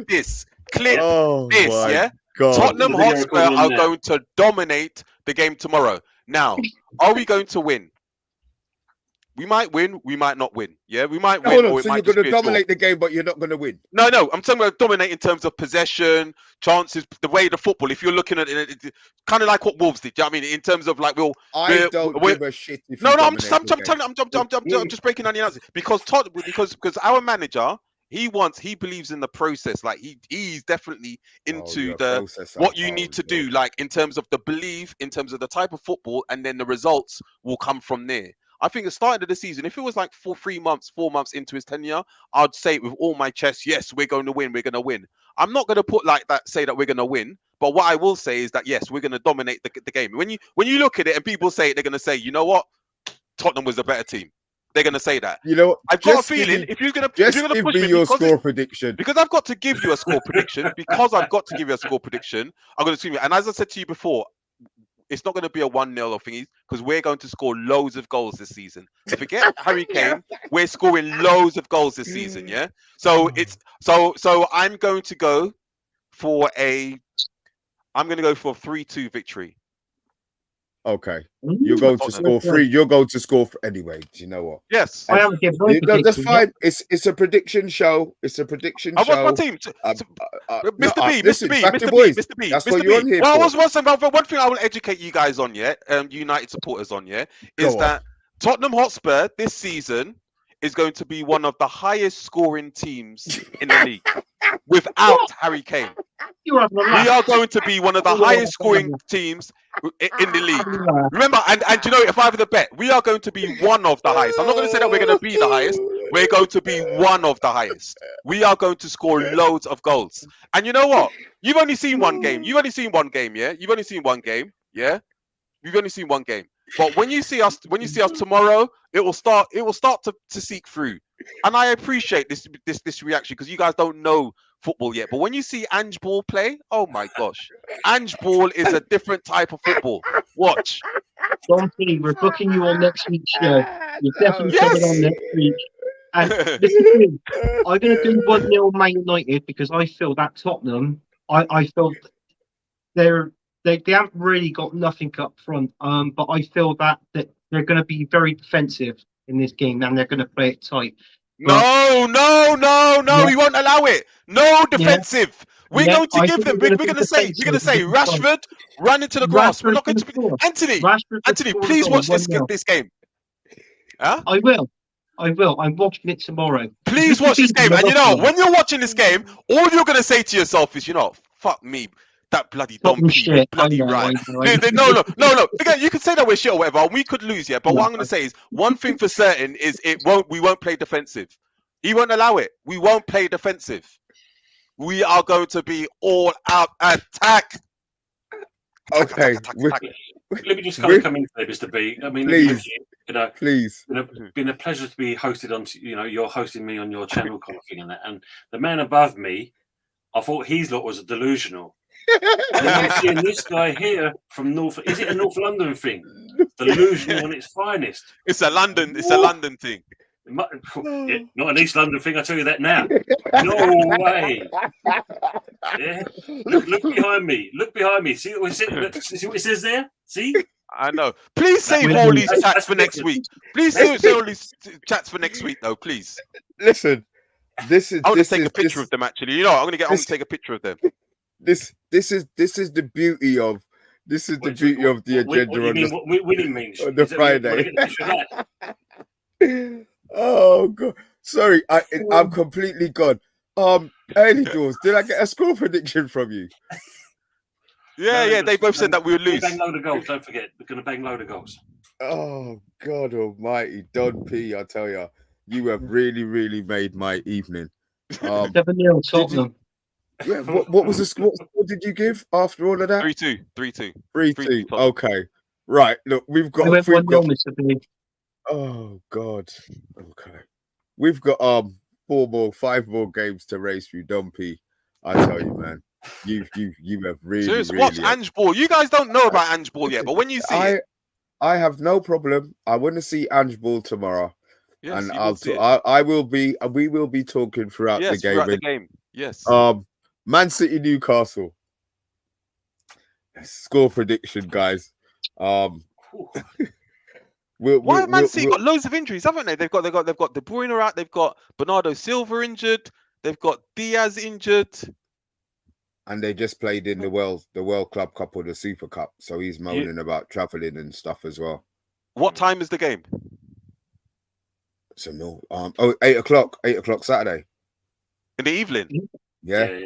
this, yeah? God. Tottenham Hotspur are going to dominate the game tomorrow. Now, are we going to win? We might win, we might not win. Yeah, we might win. Or so you're going to dominate the game, but you're not going to win? No, I'm talking about dominate in terms of possession, chances, the way the football. If you're looking at it, kind of like what Wolves did. Do you know what I mean? In terms of like, I don't give a shit. If I'm just breaking down the analysis because our manager. He believes in the process. Like he's definitely into what you need to do. Like in terms of the belief, in terms of the type of football, and then the results will come from there. I think at the start of the season, if it was like 4 months into his tenure, I'd say it with all my chest, yes, we're going to win. We're going to win. I'm not going to put like that, say that we're going to win. But what I will say is that yes, we're going to dominate the game. When you look at it and people say it, they're going to say, you know what, Tottenham was a better team. They're going to say that. You know, I've got a feeling if you're going to push me your score prediction, because I've got to give you a score prediction. I'm going to scream it. And as I said to you before, it's not going to be a 1-0 or thingy because we're going to score loads of goals this season. Forget Harry Kane. We're scoring loads of goals this season. Yeah. So I'm going to go for a 3-2 victory. Okay. You're going to score 3. You're going to score anyway. Do you know what? Yes. I haven't given my No, that's prediction fine. It's a prediction show. It's a prediction I show. want my team. Mr. B, listen, Mr. B, back Mr. to B, boys. Mr. B, That's Mr. what you're on B. here Well, for. one thing I will educate you guys on, yeah, United supporters on, yeah, is Go on. that Tottenham Hotspur this season is going to be one of the highest scoring teams in the league without Harry Kane. You're having a We laugh. are going to be one of the highest scoring teams in the league. Remember, and you know, if I have the bet, we are going to be one of the highest. I'm not going to say that we're going to be the highest. We're going to be one of the highest. We are going to score loads of goals. And you know what? You've only seen one game. You've only seen one game, yeah? You've only seen one game, yeah? You've only seen one game. But when you see us tomorrow, it will start to seek through. And I appreciate this reaction because you guys don't know football yet. But when you see Ange Ball play, oh my gosh. Ange Ball is a different type of football. Watch. Donkey, we're booking you on next week's show. You're definitely Yes. coming on next week. And this is me. I'm going to do 1-0 Man United because I feel that Tottenham, I feel they haven't really got nothing up front. But I feel that they're going to be very defensive in this game and they're going to play it tight. No, Yeah. we won't allow it. No defensive. We're going to give them. We're going to say Rashford run into the grass. We're not going to be Anthony, please watch this game. Huh? I will. I'm watching it tomorrow. Please watch this game. And you know, when you're watching this game, all you're going to say to yourself is, you know, fuck me. That bloody donkey, bloody right. No. Forget, you can say that we're shit or whatever. We could lose, yeah. But what I'm going to say is one thing for certain is we won't play defensive. He won't allow it. We won't play defensive. We are going to be all out attack. Okay. Let me just kind of come in there, Mr. B. I mean, please. It's been a pleasure to be hosted on. You're hosting me on your channel, kind of thing, and the man above me, I thought his lot was delusional. And I'm seeing this guy here from North. Is it a North London thing? Delusional on its finest. It's a London thing. Yeah, not an East London thing. I tell you that now. No way. Yeah. Look behind me. Look behind me. See what it says there? See? I know. Please save all these chats for next week. Please save all these chats for next week, though. Please. Listen, this is. I want to take a picture of them. Actually, you know, I'm going to take a picture of them. This is the beauty of the agenda on the Friday. Oh god, sorry, I'm completely gone. Early doors, did I get a score prediction from you? Yeah, they both said that we would lose. Bang load of goals. Don't forget, we're going to bang load of goals. Oh God Almighty, Don P, I tell you, you have really made my evening. 7-0 Tottenham. Yeah, what was the score? What did you give after all of that? 3-2. 3-2. Okay, right. Look, we've got. Mr. B. Oh God. Okay, we've got 5 more games to race through. Dumpy, I tell you, man, you have really. Seriously, watch Ange Ball. You guys don't know about Ange Ball yet, but when you see it, I have no problem. I want to see Ange Ball tomorrow. Yes, and we will be talking throughout the game. Throughout the game. Yes. Man City Newcastle. Score prediction, guys. Why have Man City got loads of injuries, haven't they? They've got De Bruyne out, they've got Bernardo Silva injured, they've got Diaz injured. And they just played in the World Club Cup or the Super Cup, so he's moaning about travelling and stuff as well. What time is the game? So no, 8 o'clock Saturday. In the evening? Yeah.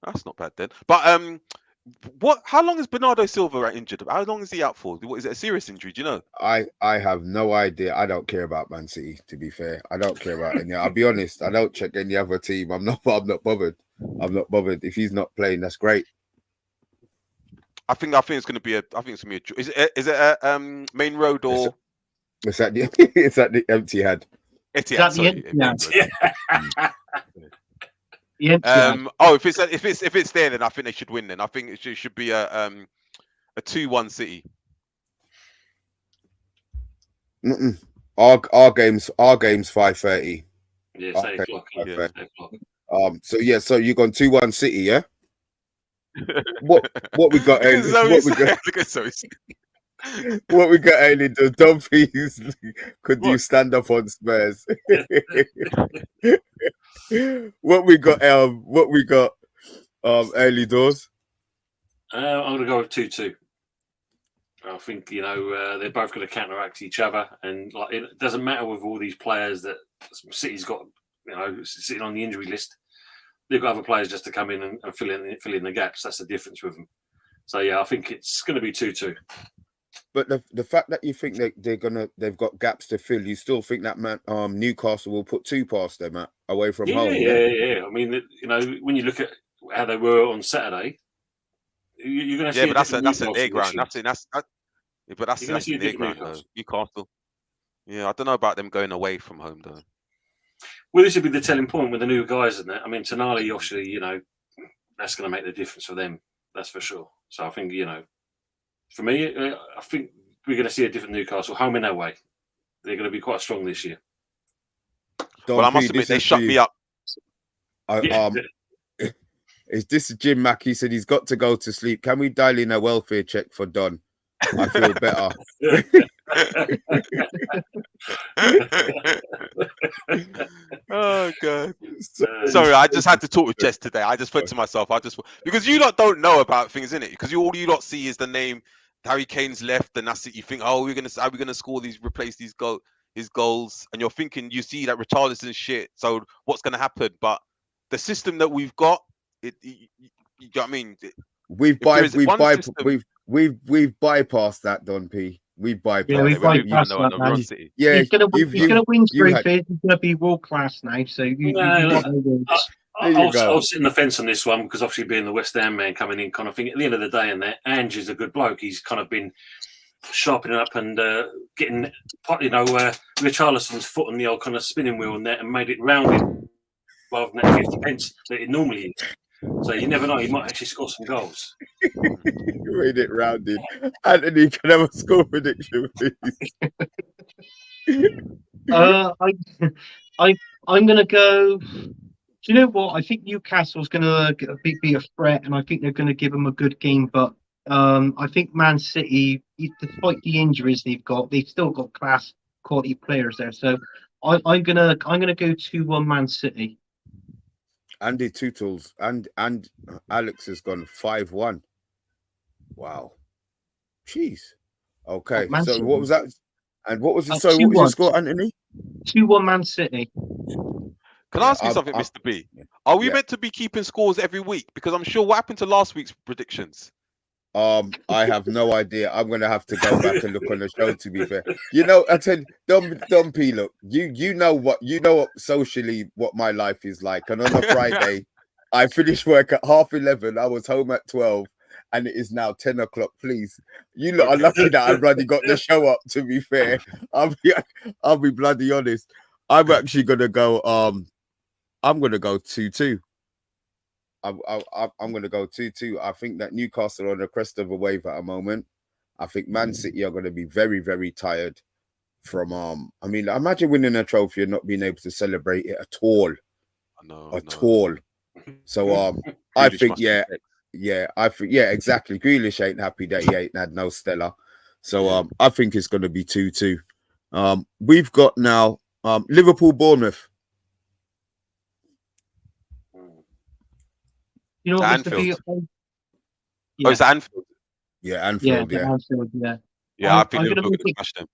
That's not bad then. But how long is Bernardo Silva injured? How long is he out for? What is it, a serious injury? Do you know? I have no idea. I don't care about Man City, to be fair. I don't care about any. I'll be honest. I don't check any other team. I'm not bothered. I'm not bothered. If he's not playing, that's great. I think it's going to be a. Is it a Main Road or? It's at the Etihad. If it's there, then I think they should win. Then I think it should be a 2-1 City. Our game's 5:30. Yeah, 8 o'clock. So you're going 2-1 City, yeah? What we got? What we got, Aileen? The Dumpies. Could you What? stand up on Spurs? What we got? Early doors. I'm going to go with 2-2. I think they're both going to counteract each other, and like it doesn't matter with all these players that City's got, sitting on the injury list. They've got other players just to come in and fill in the gaps. That's the difference with them. So yeah, I think it's going to be 2-2. But the fact that you think they've got gaps to fill, you still think that Newcastle will put 2 past them away from home? Yeah. I mean, when you look at how they were on Saturday, you're going to see. Yeah, but that's an air ground. That's in their ground though. Newcastle. Yeah, I don't know about them going away from home though. Well, this would be the telling point with the new guys in there. I mean, Tonali, obviously, that's going to make the difference for them. That's for sure. So I think, for me, I think we're going to see a different Newcastle, home and away. They're going to be quite strong this year. Well, I must admit, they shut me up. Is this Jim Mackey said he's got to go to sleep? Can we dial in a welfare check for Don? I feel better. Oh god! Sorry, I just had to talk with Jess today. I just put to myself, because you lot don't know about things, innit? Because all you lot see is the name Harry Kane's left, and that's it. You think, oh, are we gonna score replace his goals, and you're thinking you see that Richarlison's shit. So what's gonna happen? But the system that we've got, you know what I mean? We've bypassed that, Don P. We've bypassed. Yeah, we've bypassed that, man. Yeah, he's gonna win trophies. He's gonna be world class now. So I'll sit in the fence on this one because obviously being the West Ham man coming in, kind of thing. At the end of the day, and that Ange is a good bloke. He's kind of been sharpening up and getting, Richarlison's foot on the old kind of spinning wheel and that, and made it rounded rather than that 50 pence that it normally is. So you never know, he might actually score some goals. Made it rounded. Anthony, can I have a score prediction, please? I'm gonna go. Do you know what? I think Newcastle's gonna be a threat, and I think they're gonna give them a good game. But I think Man City, despite the injuries they've still got class quality players there. So I'm gonna go 2-1 Man City. Andy Tootles and Alex has gone 5-1. Wow. Jeez. Okay. So what was that? And what was it? So what was your score, Anthony? 2-1 Man City. Can I ask you something, Mr. B? Are we meant to be keeping scores every week? Because I'm sure what happened to last week's predictions? I have no idea. I'm gonna have to go back and look on the show, to be fair. I tell you, Don P, look, you know what socially what my life is like. And on a Friday, I finished work at 11:30. I was home at 12, and it is now 10 o'clock. Please, you lot are lucky that I've already got the show up, to be fair. I'll be bloody honest. I'm actually gonna go I'm gonna go 2-2. I'm going to go 2-2. I think that Newcastle are on the crest of a wave at a moment. I think Man City are going to be very, very tired from I mean, imagine winning a trophy and not being able to celebrate it at all. All. So I think exactly. Grealish ain't happy that he ain't had no Stella. So I think it's going to be 2-2. We've got now Liverpool Bournemouth. You know, Anfield. It's Anfield. Yeah, Anfield. Anfield, I think Liverpool can smash them.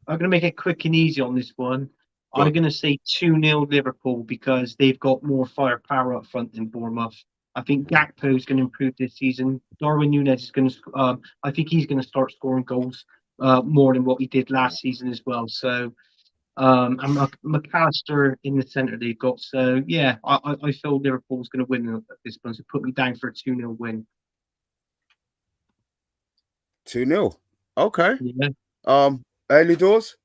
I'm going to make it quick and easy on this one. I'm going to say 2-0 Liverpool because they've got more firepower up front than Bournemouth. I think Gakpo is going to improve this season. Darwin Núñez is going to. I think he's going to start scoring goals more than what he did last season as well. So. And McAllister in the centre they've got. So, yeah, I feel Liverpool's going to win at this point. So put me down for a 2-0 win. 2-0. Okay. Yeah. Early doors?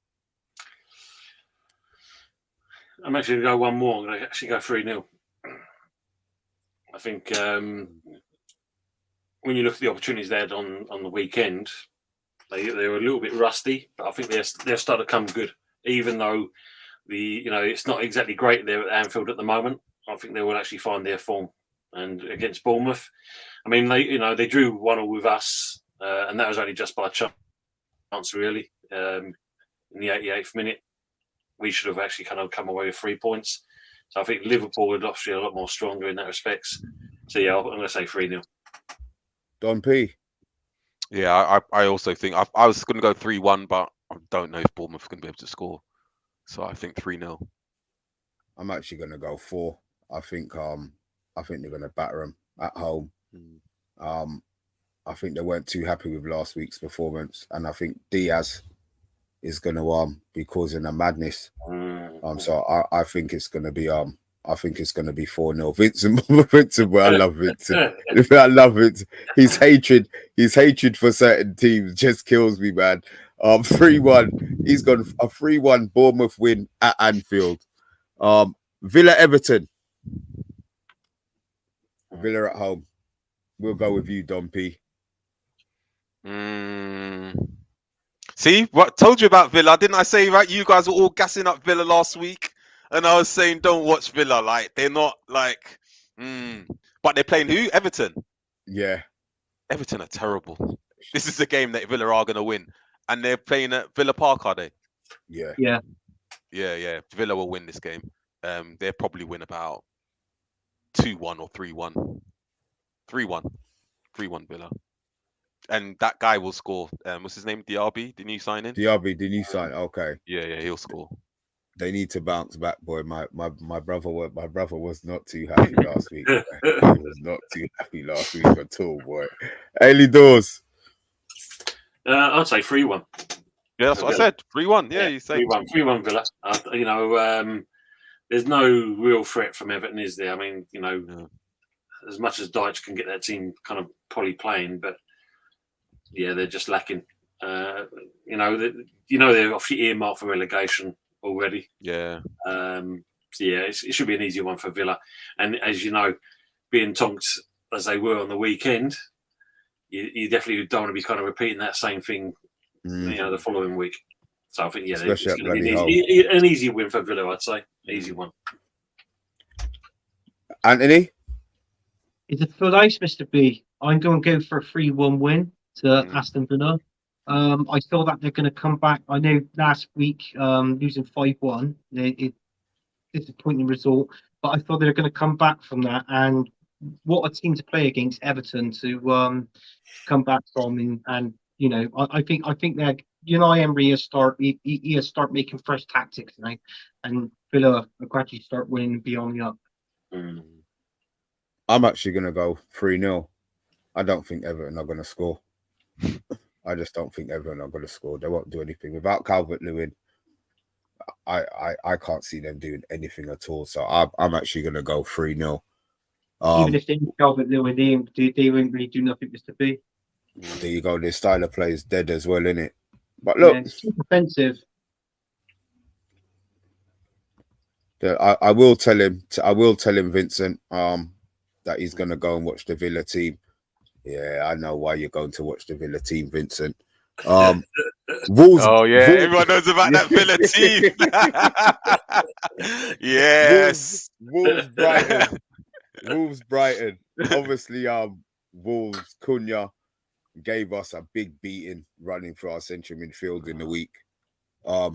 I'm actually going to go one more. I'm going to actually go 3-0. I think when you look at the opportunities they had on the weekend, they were a little bit rusty, but I think they're starting to come good. Even though it's not exactly great there at Anfield at the moment, I think they will actually find their form. And against Bournemouth, I mean, they drew 1-1 with us and that was only just by chance, really. In the 88th minute, we should have actually kind of come away with 3 points. So I think Liverpool would obviously a lot more stronger in that respect. So yeah, I'm going to say 3-0. Don P. Yeah, I also think I was going to go 3-1, but I don't know if Bournemouth are going to be able to score. So I think 3-0. I'm actually going to go 4. I think they're going to batter them at home. I think they weren't too happy with last week's performance, and I think Diaz is going to be causing a madness. So I think it's going to be 4-0. Vincent, well, I love Vincent. I love it. His hatred for certain teams just kills me, man. 3-1. He's got a 3-1 Bournemouth win at Anfield. Villa Everton. Villa at home. We'll go with you, Don P. See, what told you about Villa? Didn't I say, right? You guys were all gassing up Villa last week, and I was saying don't watch Villa. Like they're not like, but they're playing who? Everton. Yeah, Everton are terrible. This is the game that Villa are going to win, and they're playing at Villa Park, are they? Yeah. Villa will win this game. They'll probably win about 2-1 or 3-1. 3-1 Villa. And that guy will score. What's his name? DRB, the new signing. DRB, the new sign. Okay. Yeah, he'll score. They need to bounce back, boy. My brother was not too happy last week. He was not too happy last week at all, boy. Ailey Dawes. I'd say 3-1. Yeah, that's what I said. 3-1. Yeah, you say 3-1 Villa. There's no real threat from Everton, is there? I mean, as much as Dyche can get that team kind of probably playing, but yeah, they're just lacking. They're obviously earmarked for relegation already. Yeah. It should be an easy one for Villa. And as you know, being tonked as they were on the weekend, you definitely don't want to be kind of repeating that same thing, the following week. So I think, it's going to be an easy win for Villa, I'd say. Easy one. Anthony? It's a full ice, Mr. B. I'm going to go for a 3-1 win to Aston Villa. I feel that they're going to come back. I know last week, losing 5-1, disappointing result, but I thought they were going to come back from that. And what a team to play against Everton to come back from. And I think that Emery has start making fresh tactics now, and Villa will gradually start winning and be on the up. I'm actually going to go 3-0. I don't think Everton are going to score. I just don't think Everton are going to score. They won't do anything. Without Calvert-Lewin, I can't see them doing anything at all. So I'm actually going to go 3-0. Even if they Calvert-Lewin, they won't really do nothing, Mr. B. There you go. Their style of play is dead as well, isn't it? But look, it's too defensive. I will tell him, Vincent, that he's going to go and watch the Villa team. Yeah, I know why you're going to watch the Villa team, Vincent. Wolves. Oh yeah, everyone knows about that Villa team. Yes. Wolves Brighton. Obviously, Wolves Cunha gave us a big beating running for our central midfield in the week. But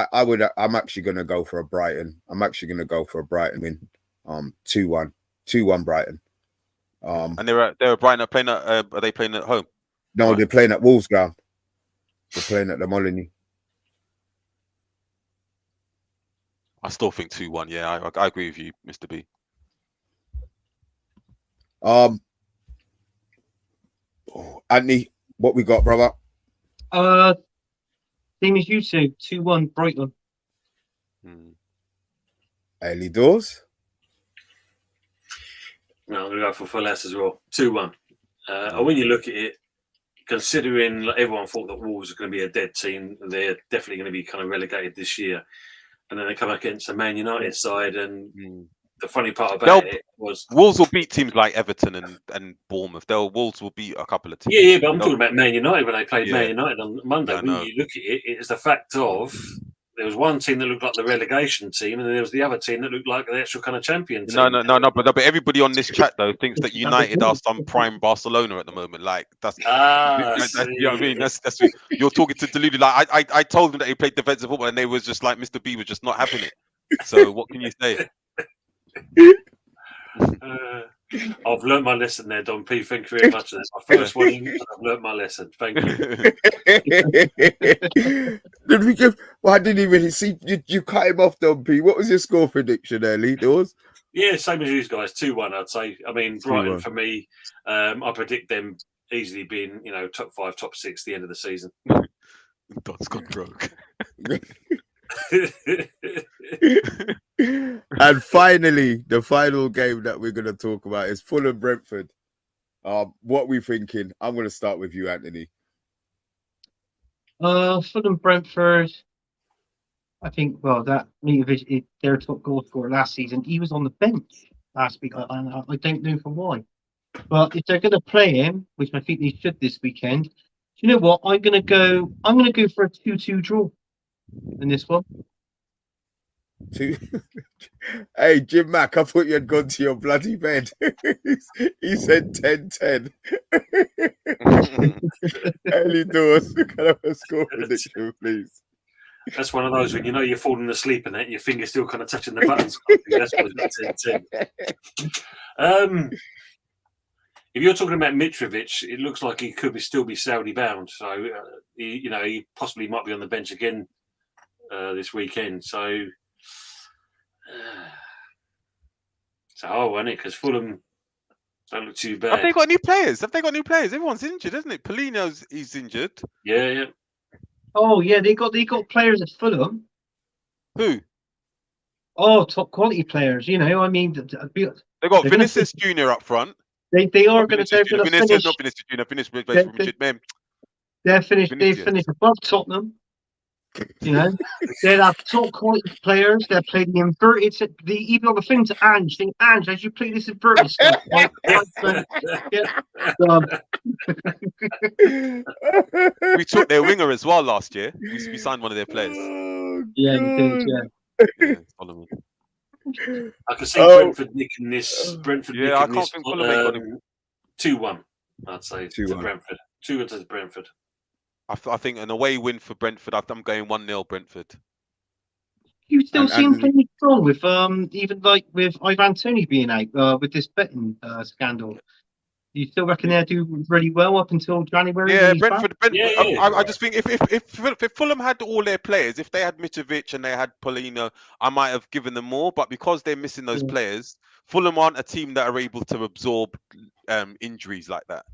I'm actually going to go for a Brighton. I'm actually going to go for a Brighton win. 2-1 Brighton. And they were Brighton playing at. Are they playing at home? No, right. They're playing at Wolves ground. They're playing at the Molyneux. I still think 2-1. Yeah, I agree with you, Mr. B. Anthony, what we got, brother? Same as you two, 2-1 Brighton. Ailey Dawes? No, I'm going to go for full S as well. 2-1. When you look at it, considering everyone thought that Wolves are going to be a dead team, they're definitely going to be kind of relegated this year. And then they come against the Man United side. And the funny part about it was Wolves will beat teams like Everton and Bournemouth. Wolves will beat a couple of teams. But I'm talking about Man United when they played Man United on Monday. When you look at it, it's the fact of there was one team that looked like the relegation team, and then there was the other team that looked like the actual kind of champion team. No, but everybody on this chat though thinks that United are some prime Barcelona at the moment. Like that's you know what I mean. That's you're talking to deluded. Like I told them that he played defensive football, and they was just like Mr. B was just not having it. So what can you say? I've learnt my lesson there, Don P. Thank you very much. That's my first one, and I've learnt my lesson. Thank you. Did we give? Well, I didn't even see you cut him off, Don P. What was your score prediction early doors? Yeah, same as you guys, 2-1. I'd say. I mean, Brighton 2-1. for me. I predict them easily being, top 5, top 6 at the end of the season. Don's gone broke. And finally, the final game that we're going to talk about is Fulham Brentford. What we thinking? I'm going to start with you, Anthony. Fulham Brentford. I think, well, that Mitrovic, their top goal scorer last season, he was on the bench last week. I don't know for why. But if they're going to play him, which I think they should this weekend, do you know what? I'm going to go for a 2-2 draw in this one. Hey, Jim Mack, I thought you had gone to your bloody bed. He said 10-10. Early doors, can I have a score prediction, please? That's one of those when you're falling asleep and your finger's still kind of touching the buttons. That's what it's 10-10. If you're talking about Mitrovic, it looks like he could still be Saudi bound. So, he possibly might be on the bench again this weekend. So, it's a hard one, because Fulham don't look too bad. Have they got new players? Everyone's injured, isn't it? He's injured. Yeah. Oh yeah, they got players at Fulham. Who? Oh, top quality players. I mean, They got Vinicius Junior up front. They are going to finish. Not Vinicius Junior. They finished above Tottenham. They have top quality players. They play the inverted. Even on the thing to Ange, saying, Ange, as you play this inverted stuff. We took their winger as well last year. We signed one of their players. Yeah, you did. Yeah, I can see Brentford nicking this. I can't think Fulham ain't got him. 2-1. I'd say 2-1 to Brentford. 2-1 to Brentford. I think an away win for Brentford. I'm going 1-0 Brentford. You still see him playing strong with even like with Ivan Toney being out with this betting scandal. You still reckon they'll do really well up until January? Yeah, Brentford. Yeah. I just think if Fulham had all their players, if they had Mitrovic and they had Polino, I might have given them more. But because they're missing those players, Fulham aren't a team that are able to absorb injuries like that.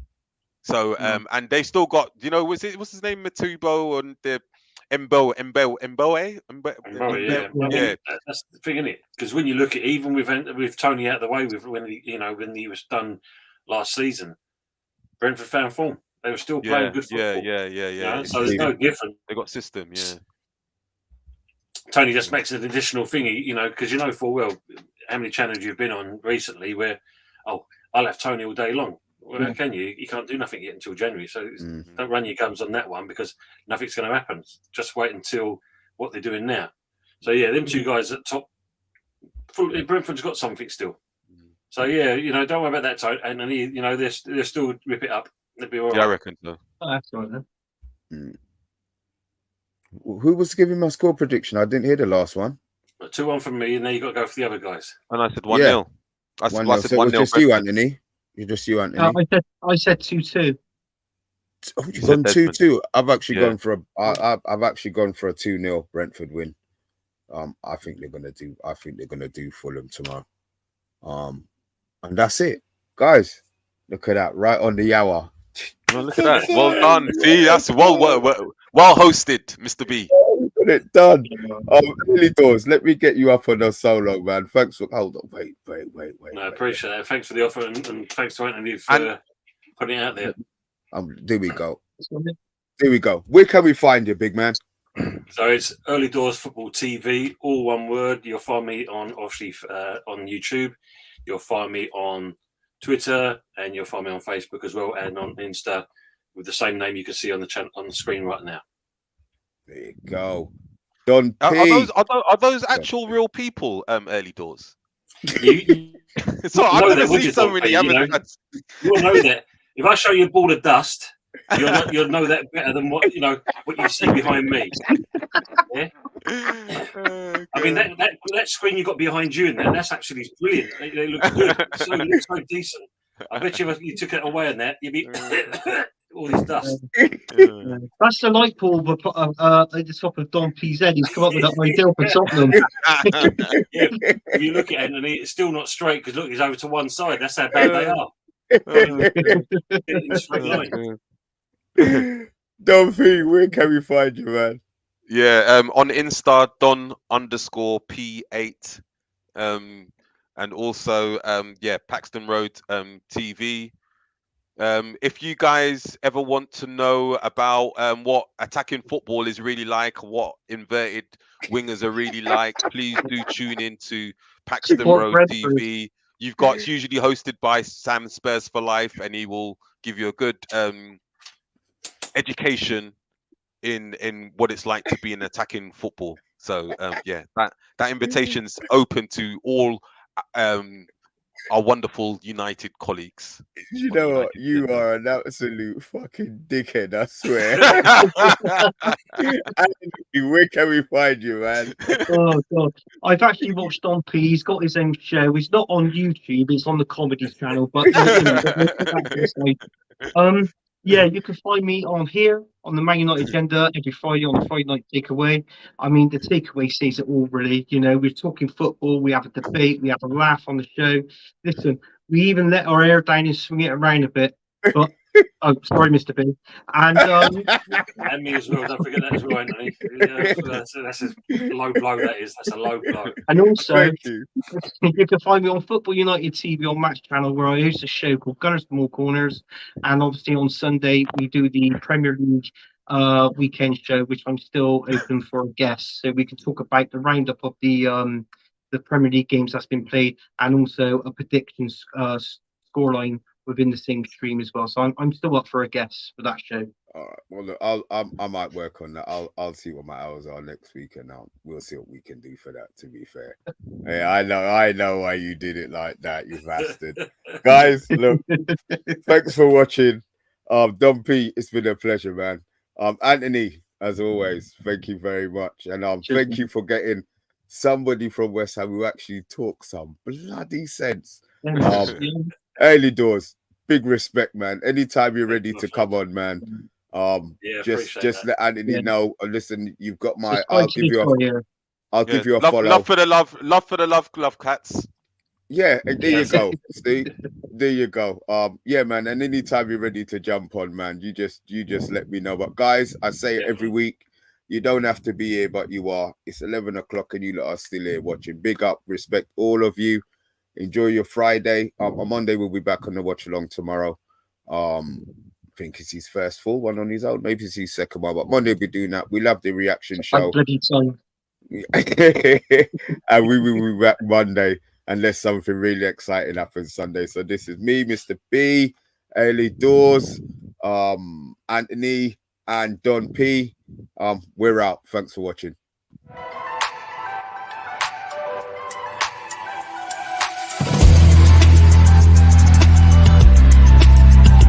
So and they still got, what's his name, Matubo and the Mbowe. Yeah. That's the thing, isn't it? Because when you look at even with Tony out of the way, when he was done last season, Brentford found form. They were still playing good football. Yeah. So there's no difference. They got system, yeah. Tony just makes an additional thingy, because full well how many channels you've been on recently where, I'll have Tony all day long. Well, how can you? You can't do nothing yet until January. So don't run your gums on that one because nothing's going to happen. Just wait until what they're doing now. So, them two guys at top, Brentford's got something still. So, don't worry about that, Tony. And they'll still rip it up. They'll be all right. I reckon so. Oh, that's all right then. Who was giving my score prediction? I didn't hear the last one. 2-1 from me, and then you got to go for the other guys. And I said 1-0. I said 1-0. So it was just you, Anthony. Just you, Anthony. I said 2-2. Oh, you've gone 2-2. I've actually gone for I've actually gone for a 2-0 Brentford win. I think they're gonna do Fulham tomorrow. And that's it, guys. Look at that, right on the hour. Well, look at that. Well done. See, that's well hosted, Mr. B. Got it done. Early doors. Let me get you up on the solo, man. Thanks for. Hold on. Wait. No, I appreciate that. Thanks for the offer, and thanks to Anthony for putting it out there. There we go. Where can we find you, big man? So it's Early Doors Football TV, all one word. You'll find me on YouTube. You'll find me on Twitter, and you'll find me on Facebook as well, and on Insta with the same name you can see on the screen right now. There you go. Don Are P. those actual real people? Early doors. You So I've know never that, would seen you, so Don many P, you know? avatars. You'll know that. If I show you a ball of dust, you'll know that better than what you see behind me. Yeah. I mean that screen you got behind you and that's actually brilliant. It looks good. It looks so decent. I bet you if you took it away and that you'd be all this dust. That's the light bulb at the top of Don P's head. He's come up with that idea for Tottenham. Yeah, if you look at it and it's still not straight because look, he's over to one side. That's how bad they are. In a straight line. Don P, where can we find you, man? Yeah, on Insta, Don_P8, and also Paxton Road TV. If you guys ever want to know about what attacking football is really like, what inverted wingers are really like, please do tune into Paxton Road TV. It's usually hosted by Sam Spurs for Life, and he will give you a good education in what it's like to be in attacking football. So that invitation's open to all our wonderful United colleagues. You know what? You are an absolute fucking dickhead, I swear. Where can we find you, man? Oh god, I've actually watched Don P. He's got his own show. He's not on YouTube. It's on the comedy channel. But yeah, you can find me on here on the Man United Agenda every Friday on the Friday Night Takeaway. I mean, the takeaway says it all, really. You know, we're talking football. We have a debate. We have a laugh on the show. Listen, we even let our hair down and swing it around a bit. But oh, sorry, Mr. B. And me as well. Don't forget that as well, Anthony. That's a low blow. That is. That's a low blow. And also, you can find me on Football United TV on Match Channel, where I host a show called Gunners to More Corners. And obviously on Sunday we do the Premier League weekend show, which I'm still open for guests, so we can talk about the roundup of the Premier League games that's been played, and also a predictions scoreline within the same stream as well. So I'm still up for a guest for that show. All right. Well, look, I might work on that. I'll see what my hours are next week, and we'll see what we can do for that. To be fair, yeah, I know why you did it like that, you bastard. Guys, look, thanks for watching. Don P, it's been a pleasure, man. Anthony, as always, thank you very much, and thank you for getting somebody from West Ham who actually talks some bloody sense. Early doors, big respect, man. Anytime you're ready to come on, man. Just let Anthony know. Listen, you've got my. I'll give you a follow. Love for the love cats. Yeah, there you go. See, there you go. Yeah, man. And anytime you're ready to jump on, man, you just let me know. But guys, I say it every week. You don't have to be here, but you are. It's 11 o'clock, and you lot are still here watching. Big up, respect all of you. Enjoy your Friday. On Monday we'll be back on the watch along tomorrow. I think it's his first full one on his own. Maybe it's his second one, but Monday we'll be doing that. We love the reaction show. And we will be back Monday unless something really exciting happens Sunday. So this is me, Mr. B, Early Doors, Anthony, and Don P. We're out. Thanks for watching.